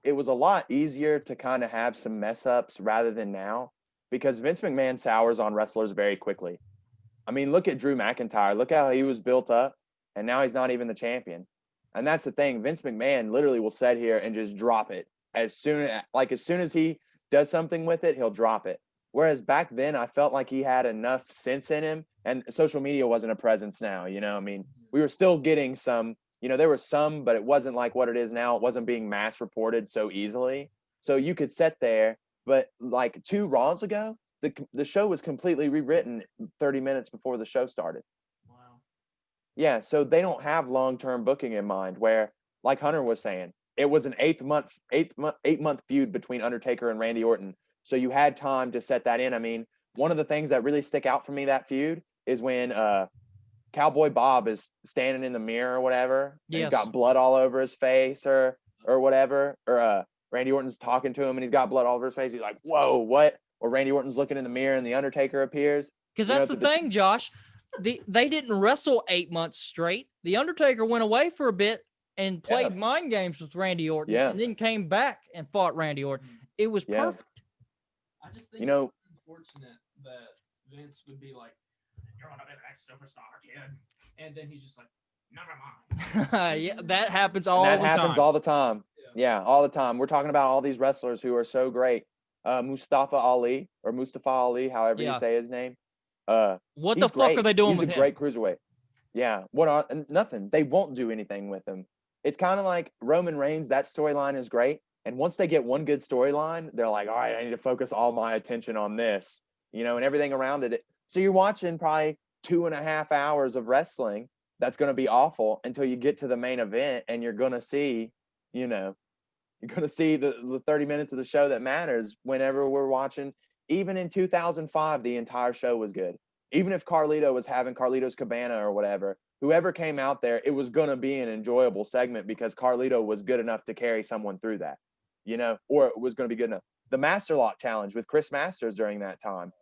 a lot easier to kind of have some mess ups rather than now, because Vince McMahon sours on wrestlers very quickly. I mean, look at Drew McIntyre. Look how he was built up, and now he's not even the champion. And that's the thing. Vince McMahon literally will sit here and just drop it as soon as he does something with it, he'll drop it. Whereas back then, I felt like he had enough sense in him, and social media wasn't a presence now. You know, I mean, we were still getting some. You know, there was some, but it wasn't like what it is now. It wasn't being mass reported so easily. So you could sit there, but like 2 Raws ago, the show was completely rewritten 30 minutes before the show started. Wow. Yeah, so they don't have long-term booking in mind, where, like Hunter was saying, it was an 8-month feud between Undertaker and Randy Orton. So you had time to set that in. I mean, one of the things that really stick out for me, that feud, is when Cowboy Bob is standing in the mirror or whatever. And he's got blood all over his face or whatever. Or Randy Orton's talking to him and he's got blood all over his face. He's like, whoa, what? Or Randy Orton's looking in the mirror and the Undertaker appears. Because that's the thing, Josh. They didn't wrestle 8 months straight. The Undertaker went away for a bit and played mind games with Randy Orton, and then came back and fought Randy Orton. It was perfect. I just think it's unfortunate that Vince would be like, "You're gonna be the next superstar, kid," and then he's just like, "Never mind." Yeah, that happens all the time. That happens all the time. Yeah, all the time. We're talking about all these wrestlers who are so great. Mustafa Ali, however you say his name. What the fuck are they doing with him? He's a great cruiserweight. Yeah. Nothing. They won't do anything with him. It's kind of like Roman Reigns. That storyline is great. And once they get one good storyline, they're like, all right, I need to focus all my attention on this, and everything around it. So you're watching probably 2.5 hours of wrestling. That's going to be awful until you get to the main event, and you're going to see, you're going to see the 30 minutes of the show that matters whenever we're watching. Even in 2005, the entire show was good. Even if Carlito was having Carlito's Cabana or whatever, whoever came out there, it was going to be an enjoyable segment because Carlito was good enough to carry someone through that, or it was going to be good enough. The Master Lock Challenge with Chris Masters during that time.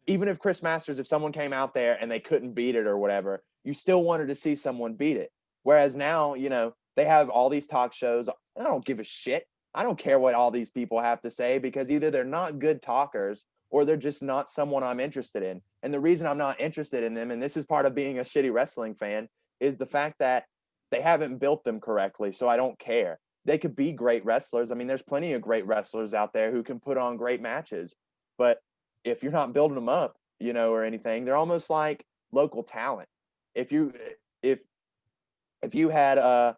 Even if if someone came out there and they couldn't beat it or whatever, you still wanted to see someone beat it. Whereas now, they have all these talk shows. I don't give a shit. I don't care what all these people have to say because either they're not good talkers or they're just not someone I'm interested in. And the reason I'm not interested in them, and this is part of being a shitty wrestling fan, is the fact that they haven't built them correctly. So I don't care. They could be great wrestlers. I mean, there's plenty of great wrestlers out there who can put on great matches. But if you're not building them up, or anything, they're almost like local talent. If you had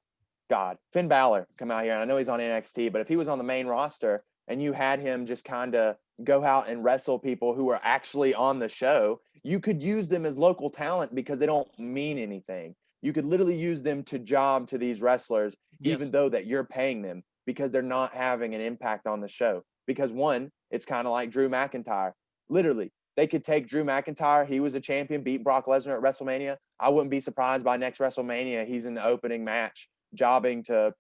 Finn Balor come out here, and I know he's on NXT, but if he was on the main roster and you had him just kind of go out and wrestle people who are actually on the show, you could use them as local talent because they don't mean anything. You could literally use them to job to these wrestlers, even though that you're paying them, because they're not having an impact on the show. Because one, it's kind of like Drew McIntyre. Literally, they could take Drew McIntyre. He was a champion, beat Brock Lesnar at WrestleMania. I wouldn't be surprised by next WrestleMania he's in the opening match jobbing to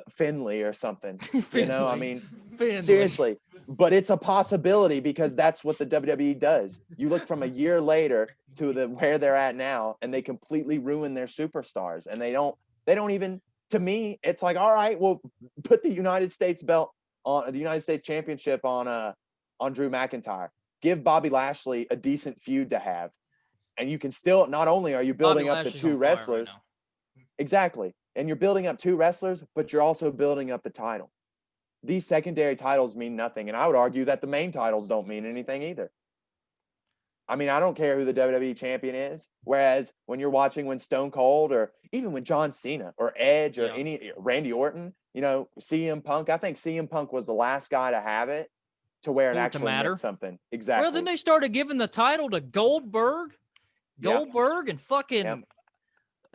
Finley or something. I mean, seriously. But it's a possibility because that's what the WWE does. You look from a year later to where they're at now, and they completely ruin their superstars. And they don't even, to me, it's like, all right, well, put the United States belt on the United States Championship on Drew McIntyre. give Bobby Lashley a decent feud to have. And you can still, not only are you building Bobby up the Lashley's two on fire right wrestlers, now. exactly, and you're building up two wrestlers, but you're also building up the title. These secondary titles mean nothing. And I would argue that the main titles don't mean anything either. I mean, I don't care who the WWE champion is. Whereas when you're watching when Stone Cold or even when John Cena or Edge or any Randy Orton, you know, CM Punk, I think CM Punk was the last guy to have it to where it actually meant something. Exactly. Well, then they started giving the title to Goldberg and fucking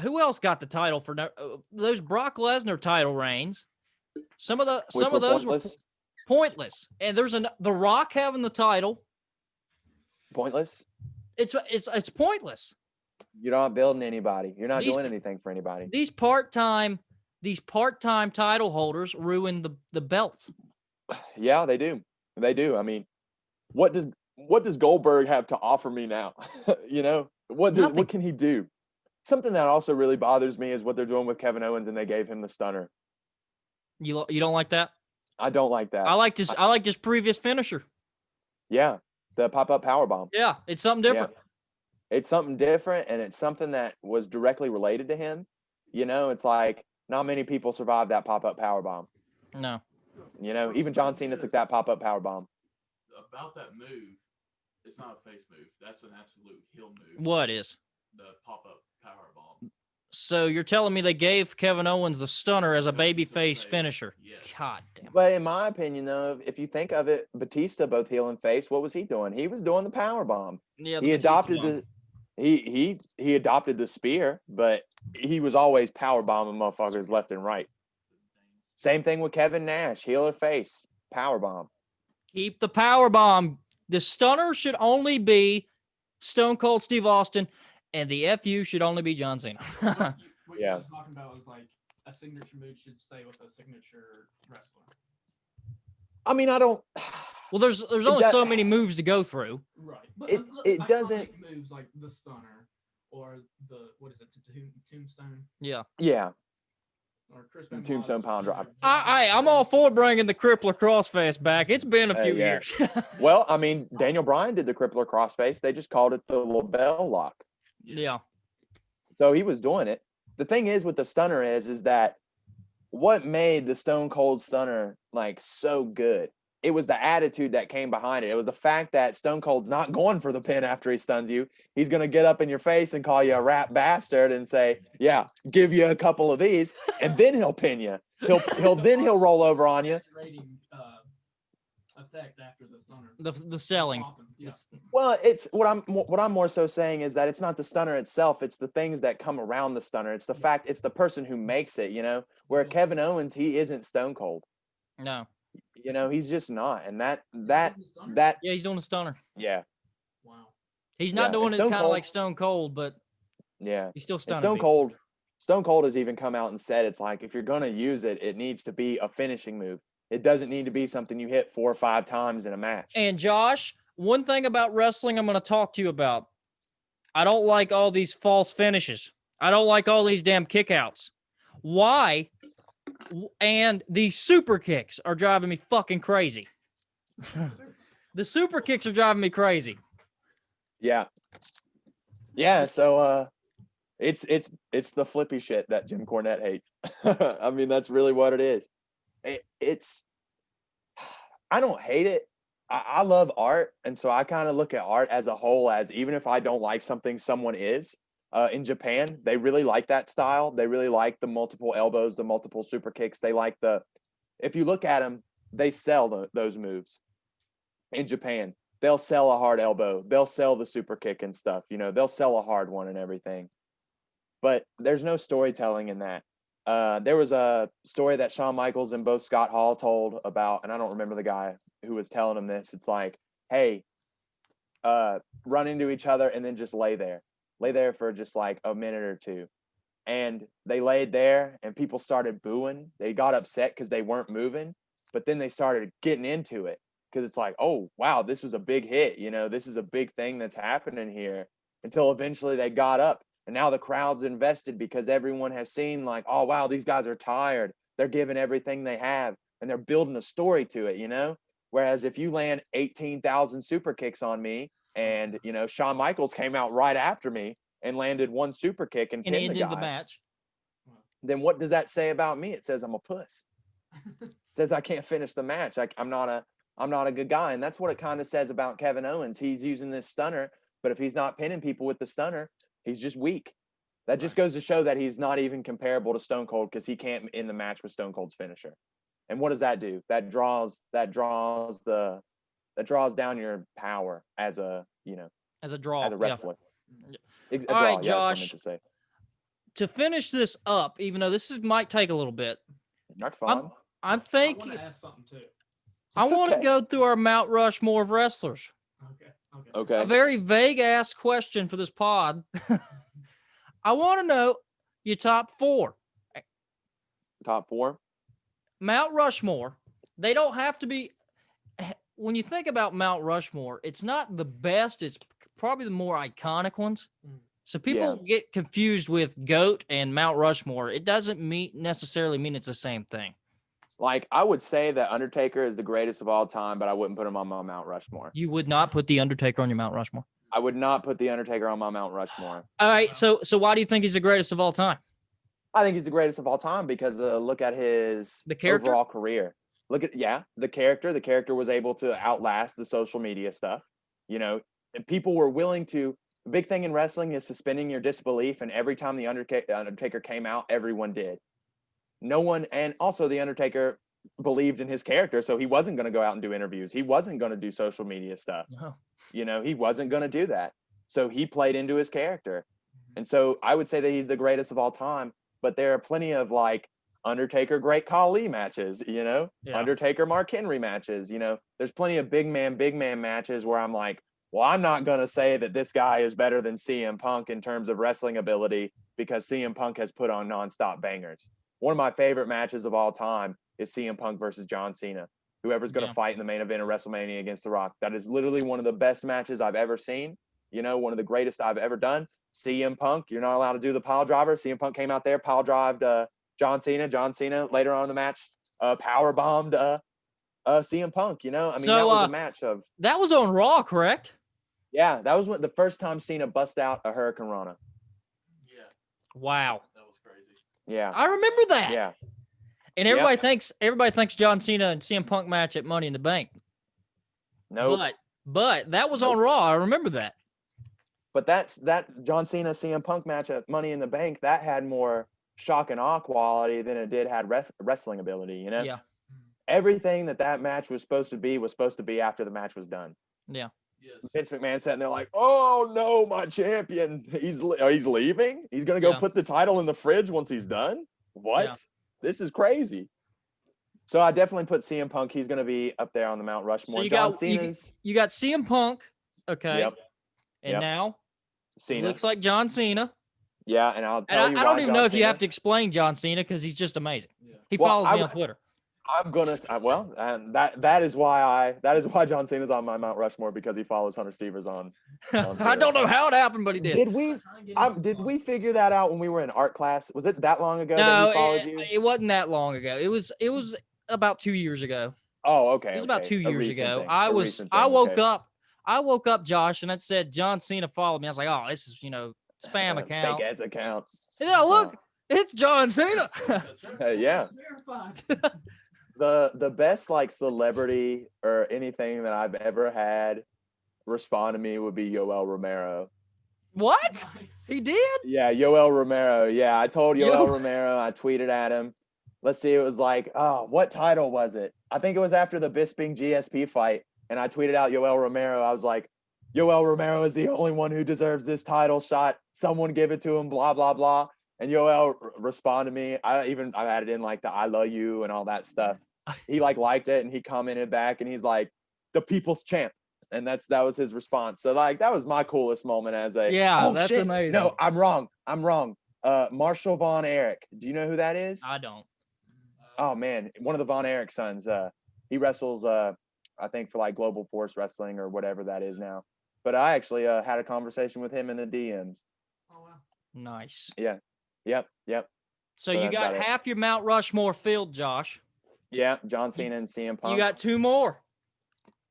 who else got the title for those Brock Lesnar title reigns? Some of those were pointless. And there's The Rock having the title. Pointless. It's pointless. You're not building anybody. You're not doing anything for anybody. These part-time title holders ruin the belts. Yeah, they do. They do. I mean, what does Goldberg have to offer me now? You know, what can he do? Something that also really bothers me is what they're doing with Kevin Owens, and they gave him the stunner. You don't like that? I don't like that. I liked his previous finisher. Yeah, the pop-up powerbomb. Yeah, it's something different. Yeah. It's something different, and it's something that was directly related to him. You know, it's like not many people survived that pop-up powerbomb. No. You know, even John Cena took that pop-up powerbomb. About that move, it's not a face move. That's an absolute heel move. What is? The pop-up powerbomb. So you're telling me they gave Kevin Owens the stunner as a babyface finisher? Yes. God damn. But in my opinion, though, if you think of it, Batista, both heel and face, what was he doing? He was doing the powerbomb. Yeah, he adopted he adopted the spear, but he was always powerbombing motherfuckers left and right. Same thing with Kevin Nash, heel or face, powerbomb. Keep the powerbomb. The stunner should only be Stone Cold Steve Austin, and the FU should only be John Cena. What you guys talking about was like a signature move should stay with a signature wrestler. I mean, I don't. Well, there's only so many moves to go through. Right. But it doesn't moves like the stunner or the tombstone. Yeah. Yeah. Or Chris Tombstone pound drop. I'm all for bringing the crippler crossface back. It's been a few years. Well, I mean, Daniel Bryan did the crippler crossface. They just called it the label lock. Yeah. So he was doing it. The thing is with the stunner is that what made the Stone Cold stunner like so good? It was the attitude that came behind it. It was the fact that Stone Cold's not going for the pin after he stuns you. He's going to get up in your face and call you a rat bastard and say, yeah, give you a couple of these, and then he'll pin you. He'll roll over on you. Effect after the stunner. The selling. Yeah. Well, it's what I'm more so saying is that it's not the stunner itself, it's the things that come around the stunner. It's the fact it's the person who makes it, you know. Where Kevin Owens, he isn't Stone Cold. No. You know, he's just not. And that yeah, he's doing a stunner. Yeah. Wow. He's not doing it kind of like Stone Cold, but yeah, he's still stunning. Stone Cold has even come out and said it's like if you're gonna use it, it needs to be a finishing move. It doesn't need to be something you hit 4 or 5 times in a match. And Josh, one thing about wrestling I'm going to talk to you about. I don't like all these false finishes. I don't like all these damn kickouts. Why? And these super kicks are driving me fucking crazy. The super kicks are driving me crazy. Yeah. Yeah, so it's the flippy shit that Jim Cornette hates. I mean, that's really what it is. I don't hate it. I love art, and so I kind of look at art as a whole as even if I don't like something someone is. In Japan, they really like that style. They really like the multiple elbows, the multiple super kicks. They like if you look at them, they sell those moves. In Japan, they'll sell a hard elbow. They'll sell the super kick and stuff. You know, they'll sell a hard one and everything. But there's no storytelling in that. There was a story that Shawn Michaels and both Scott Hall told about, and I don't remember the guy who was telling him this. It's like, hey, run into each other and then just lay there for just like a minute or two. And they laid there and people started booing. They got upset because they weren't moving, but then they started getting into it because it's like, oh, wow, this was a big hit. You know, this is a big thing that's happening here, until eventually they got up. And now the crowd's invested because everyone has seen like, oh, wow, these guys are tired. They're giving everything they have and they're building a story to it, you know? Whereas if you land 18,000 super kicks on me, and Shawn Michaels came out right after me and landed one super kick and And pinned the ended guy, the match. then what does that say about me? It says I'm a puss. It says I can't finish the match. I'm not a good guy. And that's what it kind of says about Kevin Owens. He's using this stunner, but if he's not pinning people with the stunner, he's just weak. That just goes to show that he's not even comparable to Stone Cold, because he can't end the match with Stone Cold's finisher. And what does that do? That draws down your power as a draw, as a wrestler. Yeah. All right, Josh. That's what I meant to say. To finish this up, even though might take a little bit, That's fine. I I think want to ask something too. I want to okay. go through our Mount Rushmore of wrestlers. Okay. A very vague ass question for this pod. I want to know your top 4. Top 4. Mount Rushmore. They don't have to be. When you think about Mount Rushmore, it's not the best. It's probably the more iconic ones. So people get confused with GOAT and Mount Rushmore. It doesn't necessarily mean it's the same thing. Like, I would say that Undertaker is the greatest of all time, but I wouldn't put him on my Mount Rushmore. You would not put the Undertaker on your Mount Rushmore? I would not put the Undertaker on my Mount Rushmore. All right, so why do you think he's the greatest of all time? I think he's the greatest of all time because look at his overall career. Look at the character. The character was able to outlast the social media stuff. People were willing to. The big thing in wrestling is suspending your disbelief, and every time the Undertaker came out, everyone did. No one, and also the Undertaker believed in his character, so he wasn't going to go out and do interviews. He wasn't going to do social media stuff. No. He wasn't going to do that. So he played into his character. And so I would say that he's the greatest of all time, but there are plenty of like Undertaker Great Khali matches, Undertaker Mark Henry matches, there's plenty of big man matches where I'm like, well, I'm not going to say that this guy is better than CM Punk in terms of wrestling ability because CM Punk has put on nonstop bangers. One of my favorite matches of all time is CM Punk versus John Cena. Whoever's going to fight in the main event of WrestleMania against The Rock. That is literally one of the best matches I've ever seen. One of the greatest I've ever done. CM Punk, you're not allowed to do the pile driver. CM Punk came out there, pile drived John Cena. John Cena later on in the match power bombed CM Punk. That was a match of. That was on Raw, correct? Yeah, that was the first time Cena bust out a Hurricane Rana. Yeah. Wow. That was crazy. Yeah. I remember that. Yeah. And everybody thinks John Cena and CM Punk match at Money in the Bank. No. But that was on Raw. I remember that. But that John Cena CM Punk match at Money in the Bank, that had more shock and awe quality than it had wrestling ability, Yeah. Everything that match was supposed to be after the match was done. Yeah. Yes. Vince McMahon sitting there like, oh no, my champion, he's leaving. He's gonna go put the title in the fridge once he's done. What? Yeah. This is crazy. So I definitely put CM Punk. He's gonna be up there on the Mount Rushmore. So you John got Cena's. You got CM Punk, okay. Yep. And now Cena looks like John Cena. Yeah, and I'll tell you. I don't even know if you have to explain John Cena because he's just amazing. Yeah. He follows me on Twitter. I'm gonna and that is why John Cena's on my Mount Rushmore, because he follows Hunter Stevens on I don't know how it happened, but he did. Did we figure that out when we were in art class? Was it that long ago that he followed you? It wasn't that long ago. It was about 2 years ago. Oh, okay. It was about 2 years ago. Thing. I woke up, Josh, and it said John Cena followed me. I was like, oh, this is spam account. Fake ass account. And then look, it's John Cena. Yeah. The best like celebrity or anything that I've ever had respond to me would be Yoel Romero. What? Nice. He did? Yeah, Yoel Romero. Yeah, I told Yoel Romero, I tweeted at him. Let's see, it was like, what title was it? I think it was after the Bisping GSP fight, and I tweeted out Yoel Romero. I was like, Yoel Romero is the only one who deserves this title shot. Someone give it to him, blah, blah, blah. And Yoel responded to me. I added in like the I love you and all that stuff. He liked it, and he commented back, and he's like, the people's champ. And that was his response. So like, that was my coolest moment as a, that's shit. amazing. No, I'm wrong. Marshall Von Erich. Do you know who that is? I don't. Oh man, one of the Von Erich sons. He wrestles, I think for like Global Force Wrestling or whatever that is now. But I actually had a conversation with him in the DMs. Oh wow. Nice. Yeah. Yep. So you got half your Mount Rushmore filled, Josh. Yeah, John Cena and CM Punk. You got 2 more.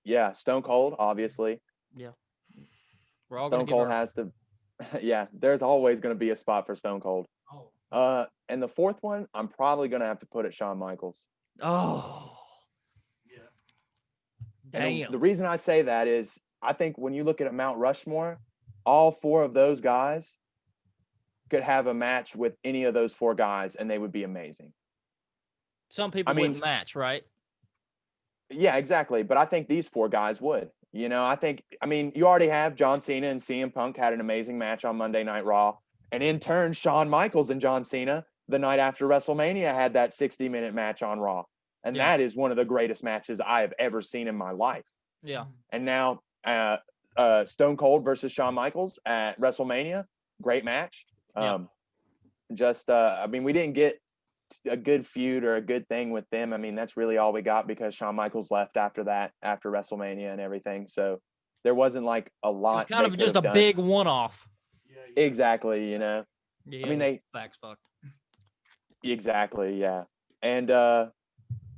Yeah, Stone Cold, obviously. We're all Stone gonna give Cold our- has to. Yeah, there's always going to be a spot for Stone Cold. Oh, And the fourth one, I'm probably going to have to put it Shawn Michaels. Oh, yeah. And damn. the reason I say that is I think when you look at a Mount Rushmore, all four of those guys could have a match with any of those four guys, and they would be amazing. Some people I mean- wouldn't match, right? Yeah, exactly. But I think these four guys would. You know, I mean, you already have John Cena and CM Punk had an amazing match on Monday Night Raw. And in turn, Shawn Michaels and John Cena, the night after WrestleMania, had that 60-minute match on Raw. And Yeah. that is one of the greatest matches I have ever seen in my life. Yeah. And now Stone Cold versus Shawn Michaels at WrestleMania, great match. Yeah. I mean, we didn't get a good feud or a good thing with them. I mean, that's really all we got because Shawn Michaels left after that, after WrestleMania and everything. So there wasn't like a It was lot. kind they of could just a have done. big one-off. Yeah. Exactly, you know. Yeah, mean, they- facts fucked. Exactly, yeah. And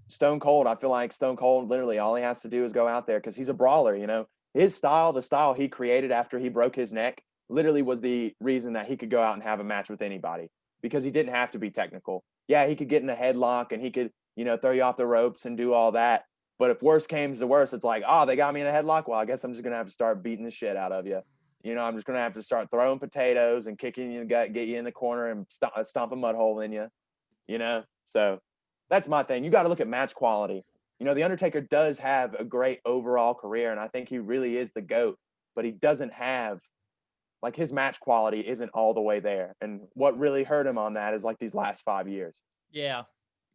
Stone Cold, I feel like Stone Cold literally all he has to do is go out there because he's a brawler, you know. His style, the style he created after he broke his neck, literally was the reason that he could go out and have a match with anybody because he didn't have to be technical. Yeah, he could get in a headlock and he could, you know, throw you off the ropes and do all that. But if worse came to worse, it's like, oh, they got me in a headlock. Well, I guess I'm just going to have to start beating the shit out of you. You know, I'm just going to have to start throwing potatoes and kicking you in the gut, get you in the corner and stomp a mud hole in you, you know? So that's my thing. You got to look at match quality. You know, The Undertaker does have a great overall career, and I think he really is the GOAT, but he doesn't have, like, his match quality isn't all the way there. And what really hurt him on that is, like, these last 5 years. Yeah.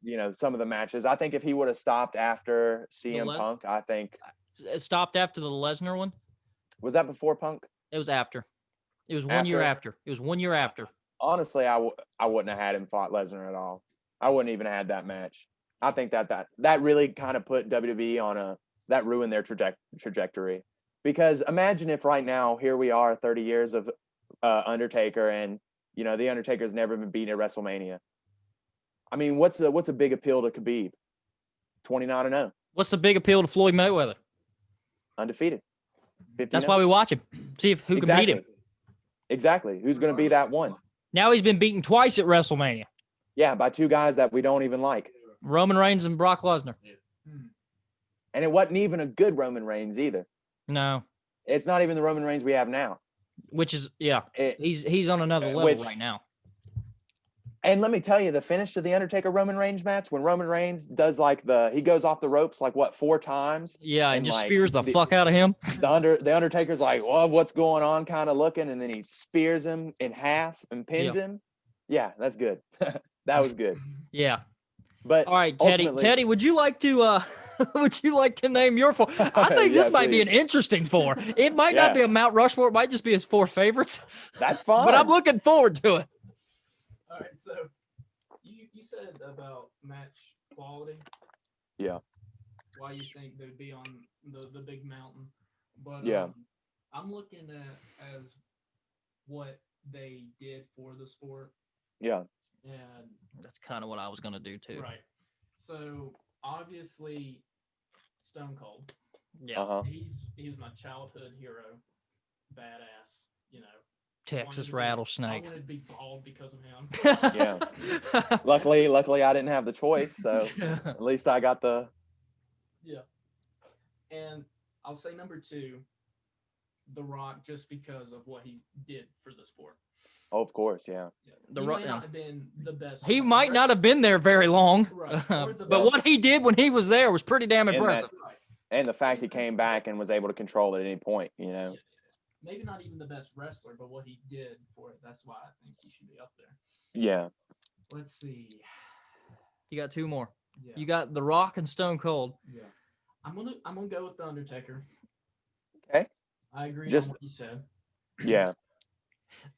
You know, some of the matches. I think if he would have stopped after CM Les- Punk, I think. It stopped after the Lesnar one. Was that before Punk? It was after. It was 1 year after. It was 1 year after. Honestly, I wouldn't have had him fought Lesnar at all. I wouldn't even have had that match. I think that really kind of put WWE on that ruined their trajectory. Because imagine if right now, here we are, 30 years of Undertaker, and, you know, the Undertaker's never been beaten at WrestleMania. I mean, what's a big appeal to Khabib? 29-0. What's the big appeal to Floyd Mayweather? Undefeated. 50-0. That's why we watch him. See if who can beat him. Exactly. Who's going to be that one? Now he's been beaten twice at WrestleMania. Yeah, by two guys that we don't even like. Roman Reigns and Brock Lesnar. And it wasn't even a good Roman Reigns either. No. It's not even the Roman Reigns we have now. Which is, yeah. It, He's on another level right now. And let me tell you, the finish to the Undertaker Roman Reigns match, when Roman Reigns does he goes off the ropes 4 times. Yeah, and just like, spears the fuck out of him. The Undertaker's like, well, what's going on, kind of looking, and then he spears him in half and pins him. Yeah, that's good. That was good. Yeah. But all right, Teddy. Teddy, would you like to name your 4? I think this might be an interesting 4. It might not be a Mount Rushmore, it might just be his 4 favorites. That's fine. But I'm looking forward to it. All right, so you said about match quality. Yeah. Why you think they'd be on the big mountain, but yeah, I'm looking at as what they did for the sport. Yeah. And that's kind of what I was gonna do too. Right. So obviously, Stone Cold. Yeah. He was my childhood hero, badass. You know. Texas rattlesnake. I wanted to be bald because of him. Yeah. Luckily, I didn't have the choice, so at least I got the. Yeah. And I'll say number 2, The Rock, just because of what he did for the sport. Oh, of course, yeah. He might not have been the best. He might not have been there very long, right. But what he did when he was there was pretty damn impressive. And the fact he came back and was able to control it at any point, you know. Yeah. Maybe not even the best wrestler, but what he did for it, that's why I think he should be up there. Yeah. Let's see. You got 2 more. Yeah. You got The Rock and Stone Cold. Yeah. I'm gonna go with The Undertaker. Okay. I agree Just, on what you said. Yeah.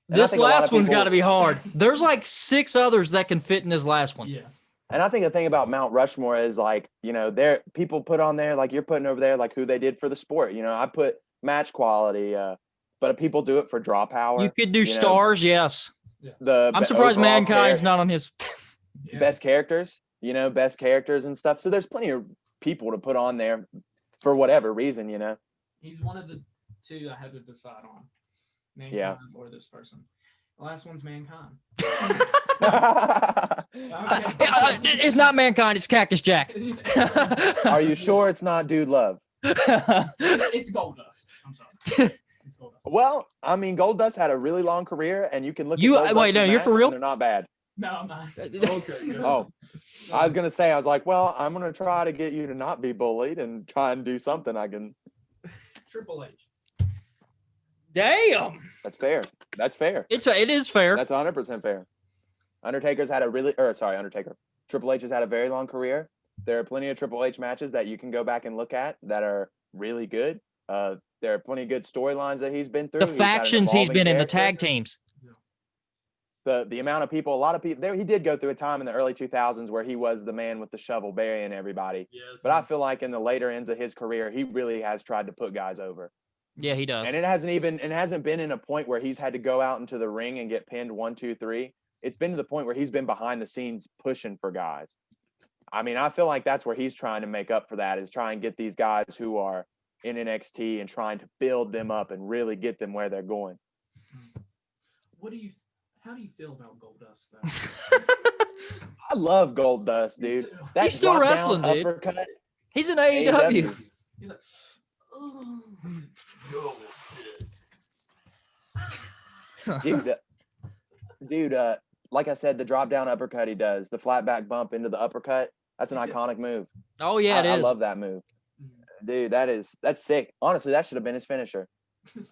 This last one's got to be hard. There's 6 others that can fit in this last one. Yeah. And I think the thing about Mount Rushmore is there people put on there you're putting over there who they did for the sport. You know, I put match quality, but people do it for draw power. You could do stars, yes. Yeah. I'm surprised Mankind's not on his best characters. You know, best characters and stuff. So there's plenty of people to put on there. for whatever reason, you know. He's one of the two I had to decide on. Mankind Yeah. or this person. The last one's Mankind. It's not Mankind. It's Cactus Jack. Are you sure it's not Dude Love? It's Goldust. I'm sorry. It's Goldust. Well, I mean, Goldust had a really long career, and you can look. You at wait, no, you're for real? They're not bad. No, I'm not. Okay. Good. Oh, I was gonna say, I was like, well, I'm gonna try to get you to not be bullied and try and do something I can. Triple H. Damn. That's fair. That's fair. It is fair. That's 100% fair. Triple H has had a very long career. There are plenty of Triple H matches that you can go back and look at that are really good. There are plenty of good storylines that he's been through. The factions he's been in, the tag character. teams. The amount of people, a lot of people there. He did go through a time in the early 2000s where he was the man with the shovel burying everybody. Yes. But I feel like in the later ends of his career, he really has tried to put guys over. Yeah, he does. And it hasn't been in a point where he's had to go out into the ring and get pinned 1, 2, 3. It's been to the point where he's been behind the scenes pushing for guys. I mean, I feel like that's where he's trying to make up for that, is try and get these guys who are in NXT and trying to build them up and really get them where they're going. How do you feel about Goldust though? I love Goldust, dude. That He's still drop-down wrestling, dude. uppercut, He's in AEW. He's like, Yo, pissed. dude, like I said, the drop down uppercut he does, the flat back bump into the uppercut, that's an iconic move. Oh yeah, it is. I love that move. Dude, that's sick. Honestly, that should have been his finisher. No.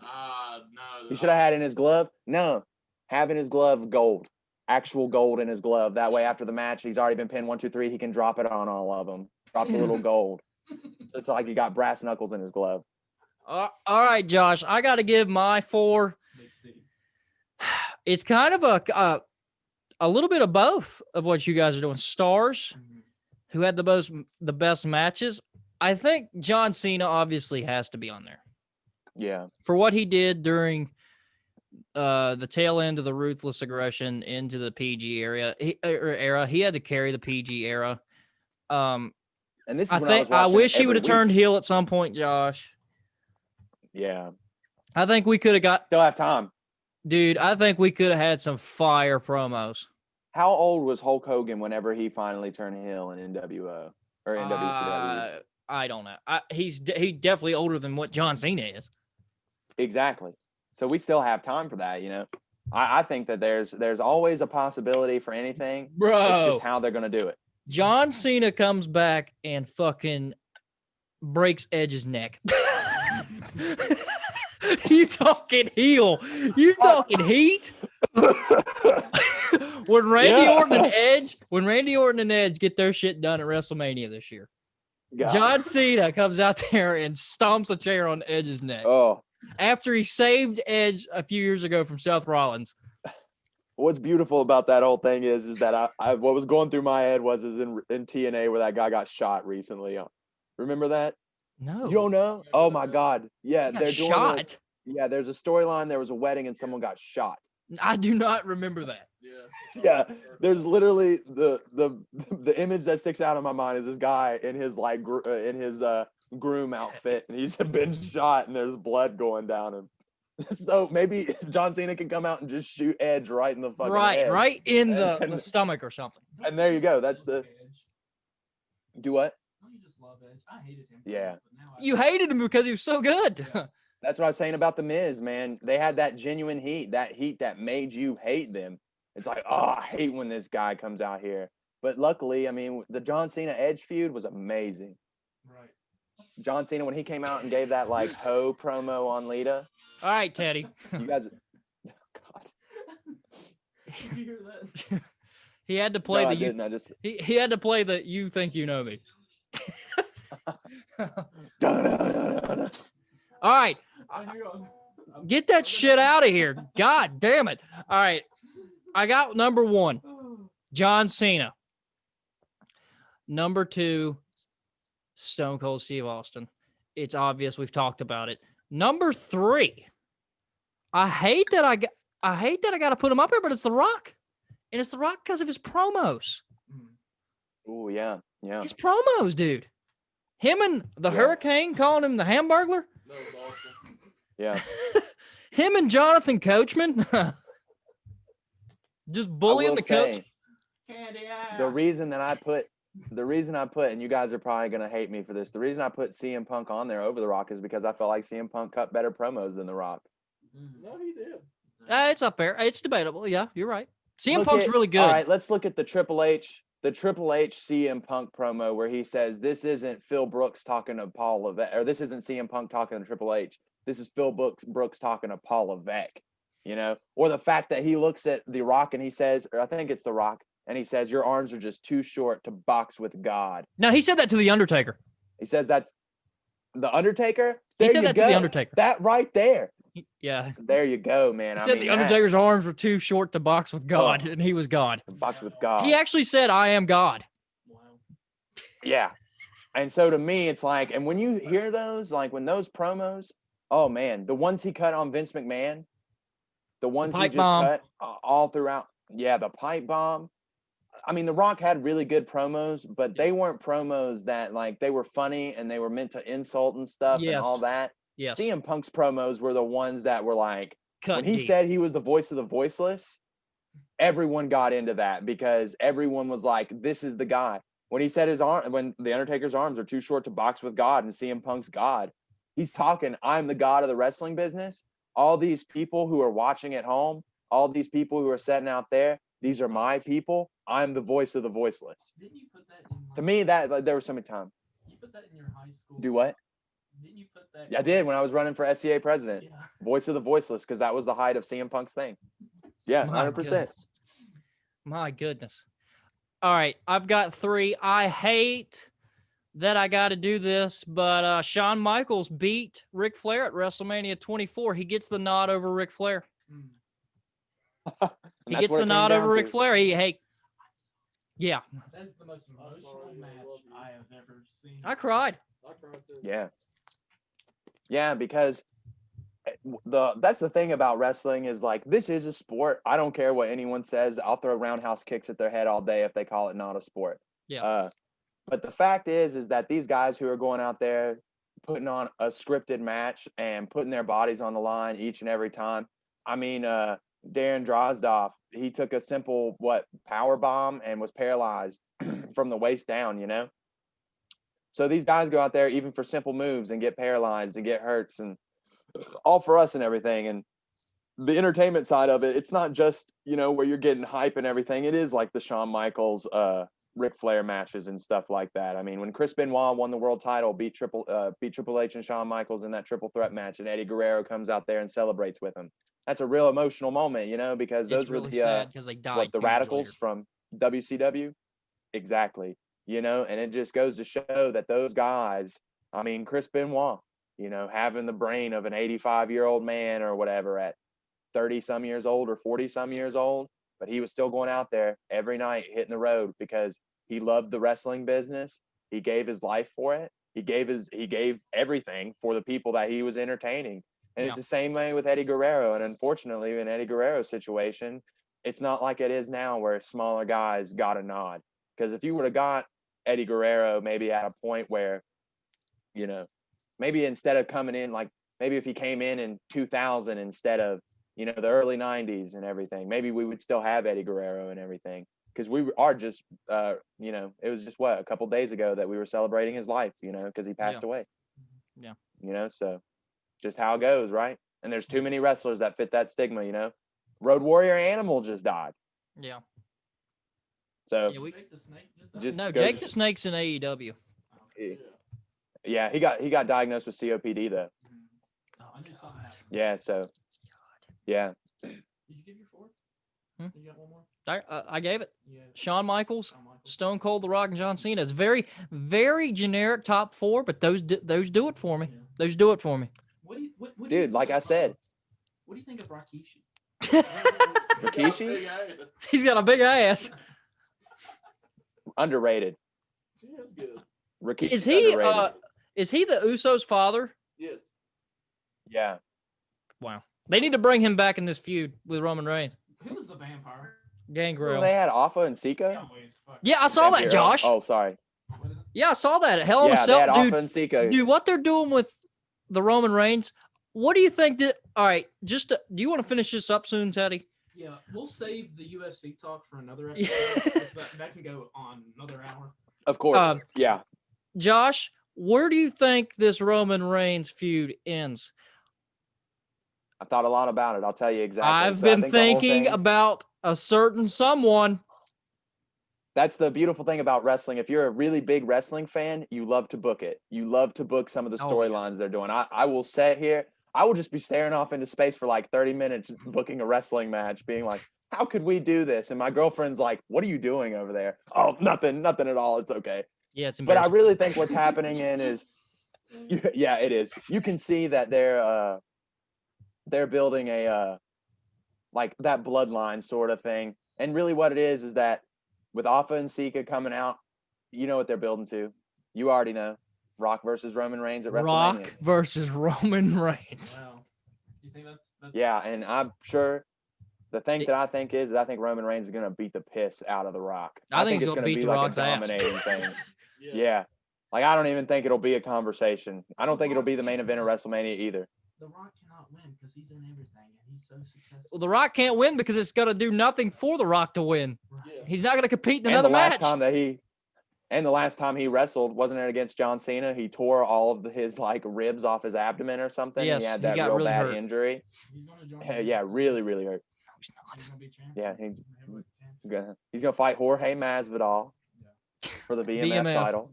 He should have had in his glove. No, have in his glove gold, actual gold in his glove. That way, after the match, he's already been pinned 1, 2, 3. He can drop it on all of them. Drop the little gold. So it's like he got brass knuckles in his glove. All right, Josh. I got to give my 4. It's kind of a little bit of both of what you guys are doing. Stars, who had the best matches. I think John Cena obviously has to be on there. Yeah. For what he did during the tail end of the Ruthless Aggression into the PG era, he had to carry the PG era. And this is I wish he would have turned heel at some point, Josh. Yeah. I think we could have got. Still have time. Dude, I think we could have had some fire promos. How old was Hulk Hogan whenever he finally turned heel in NWO or in WCW? I don't know. He's definitely older than what John Cena is. Exactly. So we still have time for that, you know. I think that there's always a possibility for anything. Bro. It's just how they're gonna do it. John Cena comes back and fucking breaks Edge's neck. You talking heel? You talking heat? When Randy Orton and Edge get their shit done at WrestleMania this year, John Cena comes out there and stomps a chair on Edge's neck. Oh, after he saved Edge a few years ago from Seth Rollins. What's beautiful about that whole thing is that I what was going through my head was in TNA where that guy got shot recently. Remember that? No. You don't know? Oh my God. Yeah, they're doing shot. Yeah, there's a storyline. There was a wedding and someone got shot. I do not remember that. Yeah. There's literally the image that sticks out in my mind is this guy in his groom outfit, and he's been shot and there's blood going down him. So maybe John Cena can come out and just shoot Edge right in the fucking head. Right in the stomach or something. And there you go. That's the do what? Don't you just love Edge? I hated him. Yeah. You hated him because he was so good. Yeah. That's what I was saying about the Miz, man. They had that genuine heat, that made you hate them. It's like, oh, I hate when this guy comes out here. But luckily, I mean, the John Cena Edge feud was amazing. Right. John Cena, when he came out and gave that like ho promo on Lita. All right, Teddy. You guys, oh, God. Did you hear that? He had to play No, the. I didn't. I just. He had to play the. You think you know me. All right. Get that shit out of here. God damn it. All right. I got number 1, John Cena. Number 2, Stone Cold Steve Austin. It's obvious. We've talked about it. Number 3, I hate that I got to put him up here, but it's The Rock. And it's The Rock because of his promos. Oh, yeah. Yeah. His promos, dude. Him and the Yeah. Hurricane calling him the Hamburglar. No, it's awesome. Yeah. Him and Jonathan Coachman. Just bullying will the coach. say, Candy ass. the reason I put, and you guys are probably gonna hate me for this. The reason I put CM Punk on there over The Rock is because I felt like CM Punk cut better promos than The Rock. No, he did. It's up there. It's debatable. Yeah, you're right. CM Look Punk's at- really good. All right, let's look at the Triple H CM Punk promo where he says, "This isn't Phil Brooks talking to Paul Levesque, or this isn't CM Punk talking to Triple H. This is Phil Brooks talking to Paul Levesque." You know, or the fact that he looks at The Rock and he says, or I think it's The Rock, and he says, "Your arms are just too short to box with God." No, he said that to the Undertaker. He says that's The Undertaker. He There said you that go. to the Undertaker. That right there. Yeah. There you go, man. He I said mean, the that- Undertaker's arms were too short to box with God, and he was God. box with God. He actually said, "I am God." Wow. Yeah. And so to me, it's like, and when you hear those, like when those promos, oh man, the ones he cut on Vince McMahon, the ones he pipe just bomb. cut all throughout. Yeah, the pipe bomb. I mean, The Rock had really good promos, but they weren't promos that like they were funny and they were meant to insult and stuff and all Yes. that. Yes. CM Punk's promos were the ones that were like, Cut when he deep. said he was the voice of the voiceless, everyone got into that because everyone was like, this is the guy. When he said when the Undertaker's arms are too short to box with God and CM Punk's God, he's talking, I'm the God of the wrestling business. All these people who are watching at home, all these people who are sitting out there, these are my people. I'm the voice of the voiceless. Didn't you put that in To me, that like, there was so many times. You put that in your high school. Do what? Didn't you put that? Yeah, I did when I was running for SCA president. Yeah. Voice of the voiceless, because that was the height of CM Punk's thing. Yeah, My 100%. goodness. My goodness. All right, I've got 3. I hate that I got to do this, but Shawn Michaels beat Ric Flair at WrestleMania 24. He gets the nod over Ric Flair. Mm. He gets the nod over Ric Flair. Yeah, That's the most emotional I match love you. I have ever seen. I cried. I cried too. Yeah. Yeah, because that's the thing about wrestling is like, this is a sport. I don't care what anyone says. I'll throw roundhouse kicks at their head all day if they call it not a sport. Yeah. But the fact is that these guys who are going out there putting on a scripted match and putting their bodies on the line each and every time. I mean, Darren Drozdoff, he took a simple power bomb and was paralyzed from the waist down, you know? So these guys go out there even for simple moves and get paralyzed and get hurts and all for us and everything. And the entertainment side of it, it's not just, you know, where you're getting hype and everything. It is like the Shawn Michaels, Ric Flair matches and stuff like that. I mean, when Chris Benoit won the world title, beat Triple H and Shawn Michaels in that triple threat match, and Eddie Guerrero comes out there and celebrates with him. That's a real emotional moment, you know, because those It's were really the sad because they died. the 2 years Radicals later. from WCW. Exactly. You know, and it just goes to show that those guys, I mean, Chris Benoit, you know, having the brain of an 85-year-old man or whatever at 30 some years old or 40 some years old, but he was still going out there every night hitting the road because he loved the wrestling business. He gave his life for it. He gave everything for the people that he was entertaining. And it's the same way with Eddie Guerrero. And unfortunately, in Eddie Guerrero's situation, it's not like it is now where smaller guys got a nod. Because if you would have got Eddie Guerrero maybe at a point where, you know, maybe instead of coming in, like maybe if he came in 2000 instead of, you know, the early 90s and everything, maybe we would still have Eddie Guerrero and everything. Because we are just, you know, it was just a couple days ago that we were celebrating his life, you know, because he passed away. Yeah. You know, so just how it goes, right? And there's too many wrestlers that fit that stigma, you know. Road Warrior Animal just died. Yeah. So Yeah, Jake the Snake just just No, goes Jake to the Snake's in AEW. Yeah, he got diagnosed with COPD though. I knew something happened. Yeah, so yeah. Did you give your 4? Hmm? You got one more? I gave it. Yeah. Shawn Michaels, Shawn Michaels. Stone Cold, The Rock, and John Cena. It's very, very generic top 4, but those do it for me. Yeah. Those do it for me. What do you, what do you Dude, think like I of, said, what do you think of Rikishi? Rikishi, He's got a big ass. underrated. She is good. Rikishi's Is he underrated. is he the Usos' father? Yes. Yeah. Wow. They need to bring him back in this feud with Roman Reigns. Who was the vampire? Well, Gangrel. they had Alpha and Sika. Always fuck. Yeah, I saw that, Vampiro. Josh. Oh, sorry. What is it? Yeah, I saw that. Hell in a Yeah, they had Cell, Alpha and Sika. dude, what they're doing with the Roman Reigns, what do you think that, all right, do you want to finish this up soon, Teddy? Yeah, we'll save the UFC talk for another episode. that can go on another hour. Of course. Yeah. Josh, where do you think this Roman Reigns feud ends? I've thought a lot about it. I'll tell you exactly. I've I been think the whole thinking thing- about a certain someone. That's the beautiful thing about wrestling. If you're a really big wrestling fan, you love to book it. You love to book some of the storylines they're doing. I will sit here. I will just be staring off into space for like 30 minutes booking a wrestling match, being like, how could we do this? And my girlfriend's like, what are you doing over there? Oh, nothing at all. It's okay. Yeah, it's But embarrassing. I really think what's happening is, yeah, it is. You can see that they're building a like that bloodline sort of thing. And really what it is that with Alpha and Sika coming out, you know what they're building to. You already know. Rock versus Roman Reigns at WrestleMania. Rock versus Roman Reigns. Wow. You think that's Yeah, and I'm sure the thing that I think is I think Roman Reigns is going to beat the piss out of The Rock. I think it's he'll going to beat be The like Rock's a ass. dominating thing. Yeah. Like, I don't even think it'll be a conversation. I don't think it'll be the main event of WrestleMania either. The Rock cannot win because he's in everything and he's so successful. Well, The Rock can't win because it's going to do nothing for The Rock to win. Yeah. He's not going to compete in And another the match. last time he wrestled, wasn't it against John Cena? He tore all of his like ribs off his abdomen or something. Yes, he had he that got real really bad hurt. injury. He's going to join. Yeah, really, really hurt. No, he's not. He's going to be champion. Yeah, he's gonna fight Jorge Masvidal for the BMF title.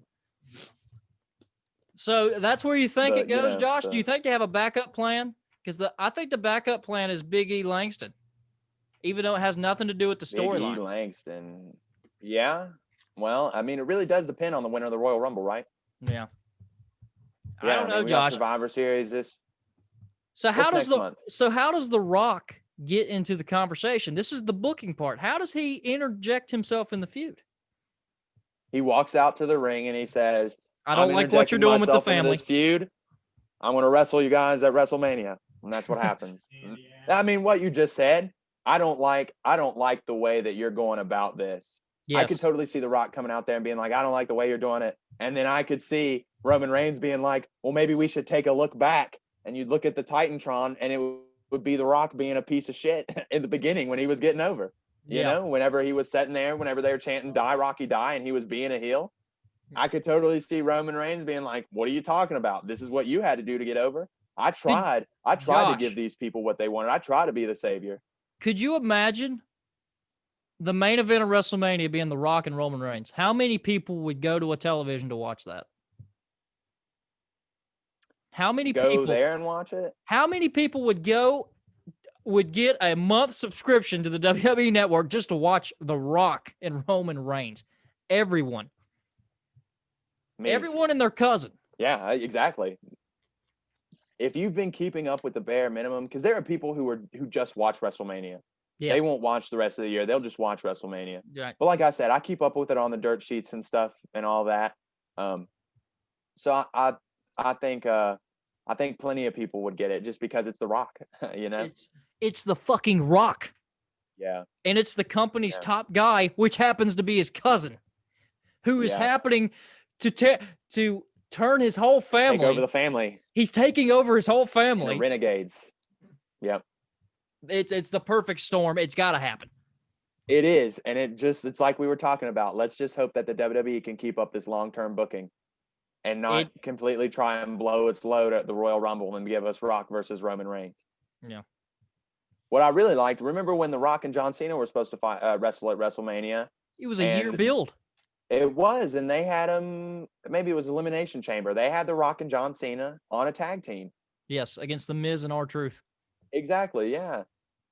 So that's where you think it But, you goes, know, Josh? Do you think they have a backup plan? Because I think the backup plan is Big E Langston, even though it has nothing to do with the Big E storyline. Langston. Yeah. Well, I mean, it really does depend on the winner of the Royal Rumble, right? Yeah. I Yeah, don't know, we got Josh. Survivor Series this. So how What's does next month? how does The Rock get into the conversation? This is the booking part. How does he interject himself in the feud? He walks out to the ring and he says, I don't "I'm like what you're doing with the interjecting myself into family. This feud. I'm going to wrestle you guys at WrestleMania," and that's what happens. I mean, what you just said. I don't like the way that you're going about this. Yes. I could totally see The Rock coming out there and being like, "I don't like the way you're doing it," and then I could see Roman Reigns being like, "Well, maybe we should take a look back," and you'd look at the Titantron, and it would be The Rock being a piece of shit in the beginning when he was getting over. You know, whenever he was sitting there, whenever they were chanting "Die Rocky Die" and he was being a heel, I could totally see Roman Reigns being like, "What are you talking about? This is what you had to do to get over. I tried to Josh, give these people what they wanted. I tried to be the savior." Could you imagine the main event of WrestleMania being The Rock and Roman Reigns? How many people would go to a television to watch that? How many Go people there and watch it? How many people would get a month subscription to the WWE Network just to watch The Rock and Roman Reigns? Everyone. Me. Everyone and their cousin. Yeah, exactly. If you've been keeping up with the bare minimum, because there are people who just watch WrestleMania. Yeah. They won't watch the rest of the year. They'll just watch WrestleMania. Right. But like I said, I keep up with it on the dirt sheets and stuff and all that. So I think plenty of people would get it just because it's The Rock, you know? It's the fucking Rock. Yeah. And it's the company's top guy, which happens to be his cousin, who is happening to turn his whole family. Take over the family. He's taking over his whole family. The Renegades. Yep. It's the perfect storm. It's got to happen. It is. And it's like we were talking about. Let's just hope that the WWE can keep up this long-term booking and not completely try and blow its load at the Royal Rumble and give us Rock versus Roman Reigns. Yeah. What I really liked, remember when The Rock and John Cena were supposed to wrestle at WrestleMania? It was a year build. It was, and they had them, maybe it was Elimination Chamber. They had The Rock and John Cena on a tag team. Yes, against The Miz and R-Truth. Exactly, yeah.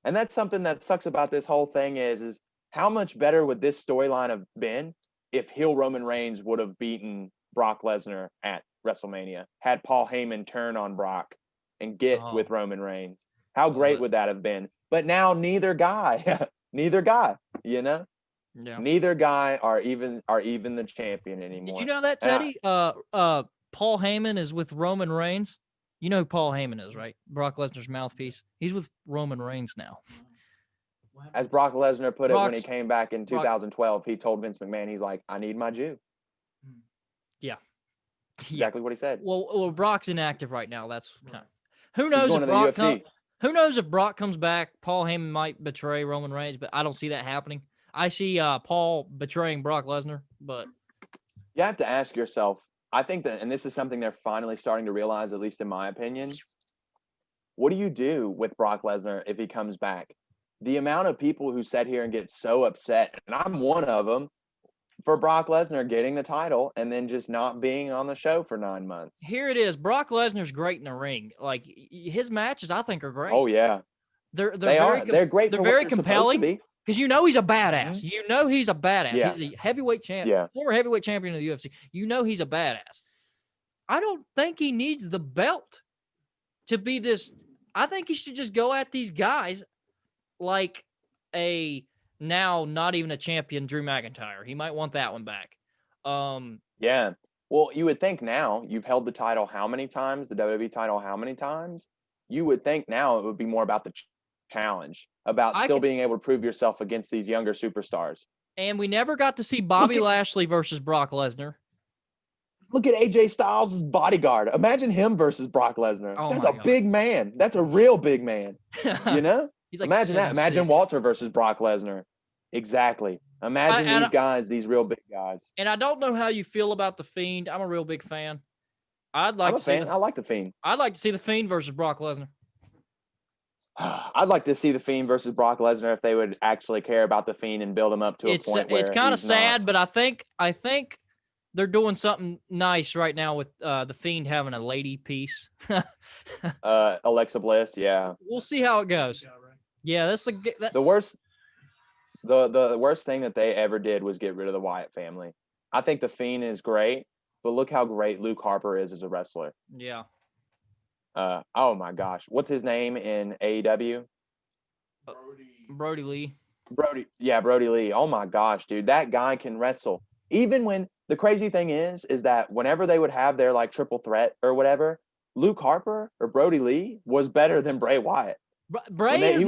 And that's something that sucks about this whole thing is how much better would this storyline have been if heel Roman Reigns would have beaten Brock Lesnar at WrestleMania, had Paul Heyman turn on Brock and get with Roman Reigns. How great would that have been? But now neither guy, you know? Yeah. Neither guy are even the champion anymore. Did you know that, Teddy? Paul Heyman is with Roman Reigns. You know who Paul Heyman is, right? Brock Lesnar's mouthpiece. He's with Roman Reigns now. As Brock Lesnar put it when he came back in 2012, he told Vince McMahon, he's like, "I need my Jew." Exactly what he said. Well, Brock's inactive right now. That's kind of, who He's knows going if to the Brock UFC. who knows if Brock comes back. Paul Heyman might betray Roman Reigns, but I don't see that happening. I see Paul betraying Brock Lesnar, but You have to ask yourself, I think that, and this is something they're finally starting to realize, at least in my opinion, what do you do with Brock Lesnar if he comes back? The amount of people who sit here and get so upset, and I'm one of them, for Brock Lesnar getting the title and then just not being on the show for 9 months. here it is. Brock Lesnar's great in the ring. Like his matches, I think are great. Oh yeah, they're they very are. They're great. They're for very what they're compelling. supposed to be. Because you know he's a badass. You know he's a badass. Yeah. He's a heavyweight champ, Yeah. former heavyweight champion of the UFC. You know he's a badass. I don't think he needs the belt to be this. I think he should just go at these guys like a now not even a champion Drew McIntyre. He might want that one back. Yeah. Well, you would think now you've held the title how many times? The WWE title how many times? You would think now it would be more about the challenge, about still being able to prove yourself against these younger superstars. And we never got to see Bobby Lashley versus Brock Lesnar. Look at AJ Styles' bodyguard. Imagine him versus Brock Lesnar. Oh That's my a God. big man. That's a real big man. You know? He's like Imagine that. 7'6". Imagine Walter versus Brock Lesnar. Exactly. Imagine and these guys, these real big guys. And I don't know how you feel about the Fiend. I'm a real big fan. I'm a fan. I like the Fiend. I'd like to see the Fiend versus Brock Lesnar. I'd like to see the Fiend versus Brock Lesnar if they would actually care about the Fiend and build him up to a point where it's kind of he's sad, not. but I think they're doing something nice right now with the Fiend having a lady piece. Alexa Bliss, yeah. We'll see how it goes. Yeah, that's The worst the worst thing that they ever did was get rid of the Wyatt family. I think the Fiend is great, but look how great Luke Harper is as a wrestler. Yeah. Oh my gosh, what's his name in AEW? Brody Lee. Brody Lee. Oh my gosh, dude, that guy can wrestle. Even when the crazy thing is that whenever they would have their like triple threat or whatever, Luke Harper or Brody Lee was better than Bray Wyatt. Bray is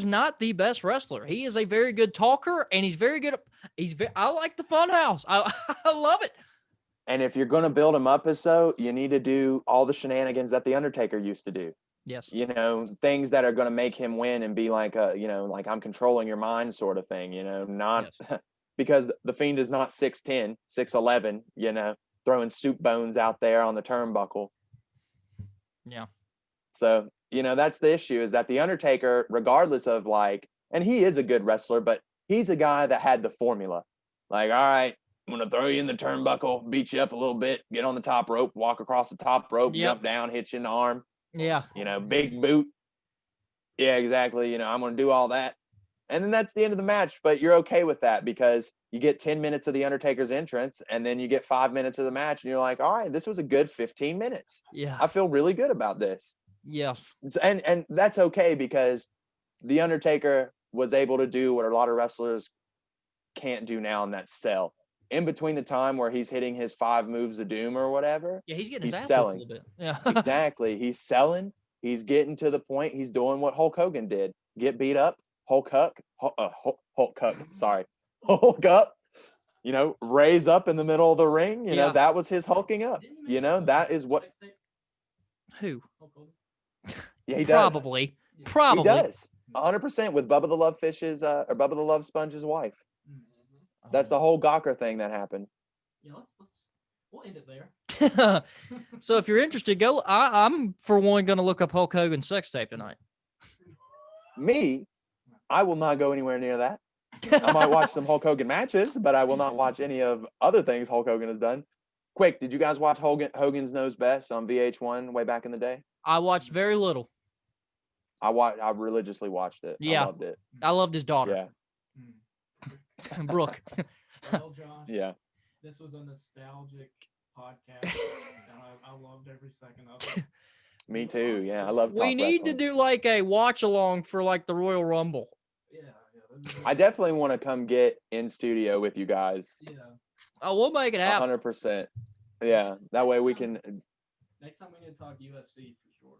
not the best wrestler. He is a very good talker, and he's very good. I like the Funhouse. I love it. And if you're going to build him up as so, you need to do all the shenanigans that the Undertaker used to do. Yes. You know, things that are going to make him win and be like like I'm controlling your mind sort of thing. You know, not because the Fiend is not 6'10", 6'11", you know, throwing soup bones out there on the turnbuckle. Yeah. So, you know, that's the issue, is that the Undertaker, regardless of like, and he is a good wrestler, but he's a guy that had the formula. Like, all right, I'm going to throw you in the turnbuckle, beat you up a little bit, get on the top rope, walk across the top rope, jump down, hit you in the arm. Yeah. You know, big boot. Yeah, exactly. You know, I'm going to do all that. And then that's the end of the match, but you're okay with that because you get 10 minutes of the Undertaker's entrance and then you get 5 minutes of the match and you're like, all right, this was a good 15 minutes. Yeah. I feel really good about this. Yes. And that's okay because the Undertaker was able to do what a lot of wrestlers can't do now, and that's sell. In between the time where he's hitting his 5 moves of doom or whatever. Yeah, he's getting his ass selling. a little bit. Yeah. Exactly. He's selling. He's getting to the point. He's doing what Hulk Hogan did. Get beat up. Hulk up, you know, raise up in the middle of the ring. You know, that was his hulking up. You know, that is what. Who? Yeah, he does. Probably. He does. 100% with Bubba the Love Fish's or Bubba the Love Sponge's wife. That's the whole Gawker thing that happened. Yeah, we'll end it there. So if you're interested, go. I'm for one going to look up Hulk Hogan's sex tape tonight. Me, I will not go anywhere near that. I might watch some Hulk Hogan matches, but I will not watch any of other things Hulk Hogan has done. Quick, did you guys watch Hogan's Knows Best on VH1 way back in the day? I watched very little. I religiously watched it. Yeah. I loved it. I loved his daughter. Yeah. Brooke. Well, Josh, yeah. This was a nostalgic podcast, and I loved every second of it. Me too. Yeah, I love. We need to do like a watch along for like the Royal Rumble. Yeah. I definitely want to come get in studio with you guys. Yeah. Oh, we'll make it happen. 100%. Yeah, that way we can. Next time we need to talk UFC for sure.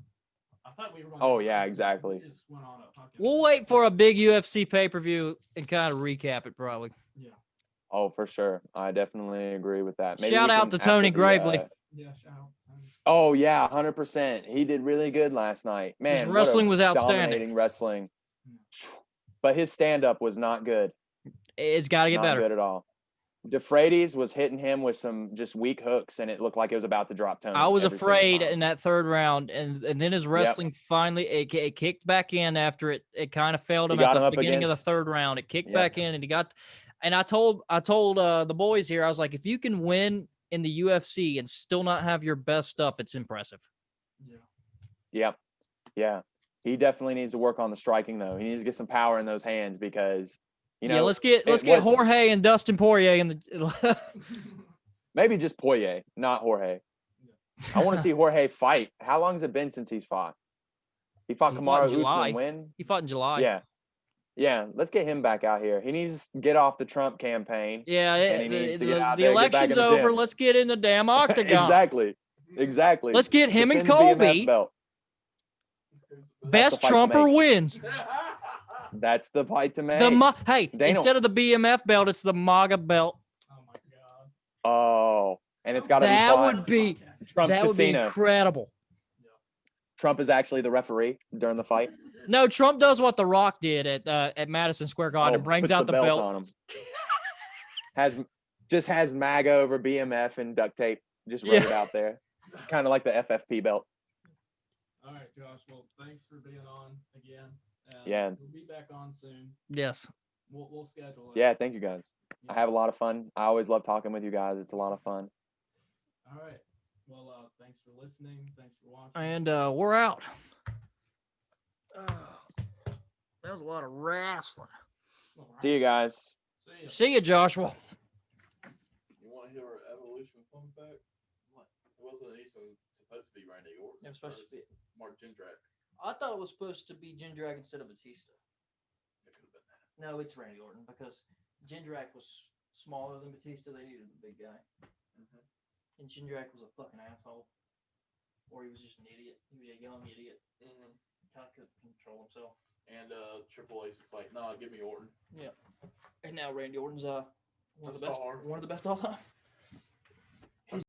I thought we were going. Oh yeah, exactly. We just went on a fucking. We'll wait for a big UFC pay-per-view and kind of recap it probably. Yeah. Oh, for sure. I definitely agree with that. Maybe Shout we out can, to after Tony the, Gravely. Yeah, shout out. Oh yeah, 100%. He did really good last night. His Man, what wrestling a was outstanding. dominating wrestling. But his stand-up was not good. It's got to get Not better. good at all. DeFreitas was hitting him with some just weak hooks, and it looked like it was about to drop Tony. I was every single afraid time. in that third round, and then his wrestling finally it kicked back in after it kind of failed He him got at him the up beginning of the against- third round. It kicked Yep. back in, and he got. And I told the boys here, I was like, if you can win in the UFC and still not have your best stuff, it's impressive. Yeah. Yep. Yeah. He definitely needs to work on the striking though. He needs to get some power in those hands because Yeah, let's get Jorge and Dustin Poirier in the. maybe just Poirier, not Jorge. I want to see Jorge fight. How long has it been since he's fought? He fought He fought Kamaru in July. Usman when? He fought in July. Yeah. Yeah. Let's get him back out here. He needs to get off the Trump campaign. Yeah, And he needs to get out the there and get back election's in the over. gym. Let's get in the damn octagon. Exactly. Let's get him and Defend the BMF Colby. belt. Best fight to Trumper make. wins. That's the fight to make. Hey, instead of the BMF belt, it's the MAGA belt. Oh my god. Oh, and it's got to be That fought. would be Trump's that would be casino. incredible. Trump is actually the referee during the fight. No, Trump does what The Rock did at Madison Square Garden and brings puts out the belt. on him. has MAGA over BMF and duct tape. Just wrote it out there. Kind of like the FFP belt. All right, Josh. Well, thanks for being on again. Yeah. We'll be back on soon. Yes. We'll schedule it. Yeah, thank you guys. I have a lot of fun. I always love talking with you guys. It's a lot of fun. All right. Well, thanks for listening. Thanks for watching. And we're out. That was a lot of wrestling. All right. See you guys. See ya. See you, Joshua. You want to hear our evolution fun fact? What? It wasn't even supposed to be Randy Orton. It was supposed to be. Mark Jindrak. I thought it was supposed to be Jindrak instead of Batista. It could have been that. No, it's Randy Orton because Jindrak was smaller than Batista. They needed a big guy. Mm-hmm. And Jindrak was a fucking asshole. Or he was just an idiot. He was a young idiot. Mm-hmm. Kind of couldn't control himself. And Triple H is like, nah, give me Orton. Yeah. And now Randy Orton's one of the star. best all time.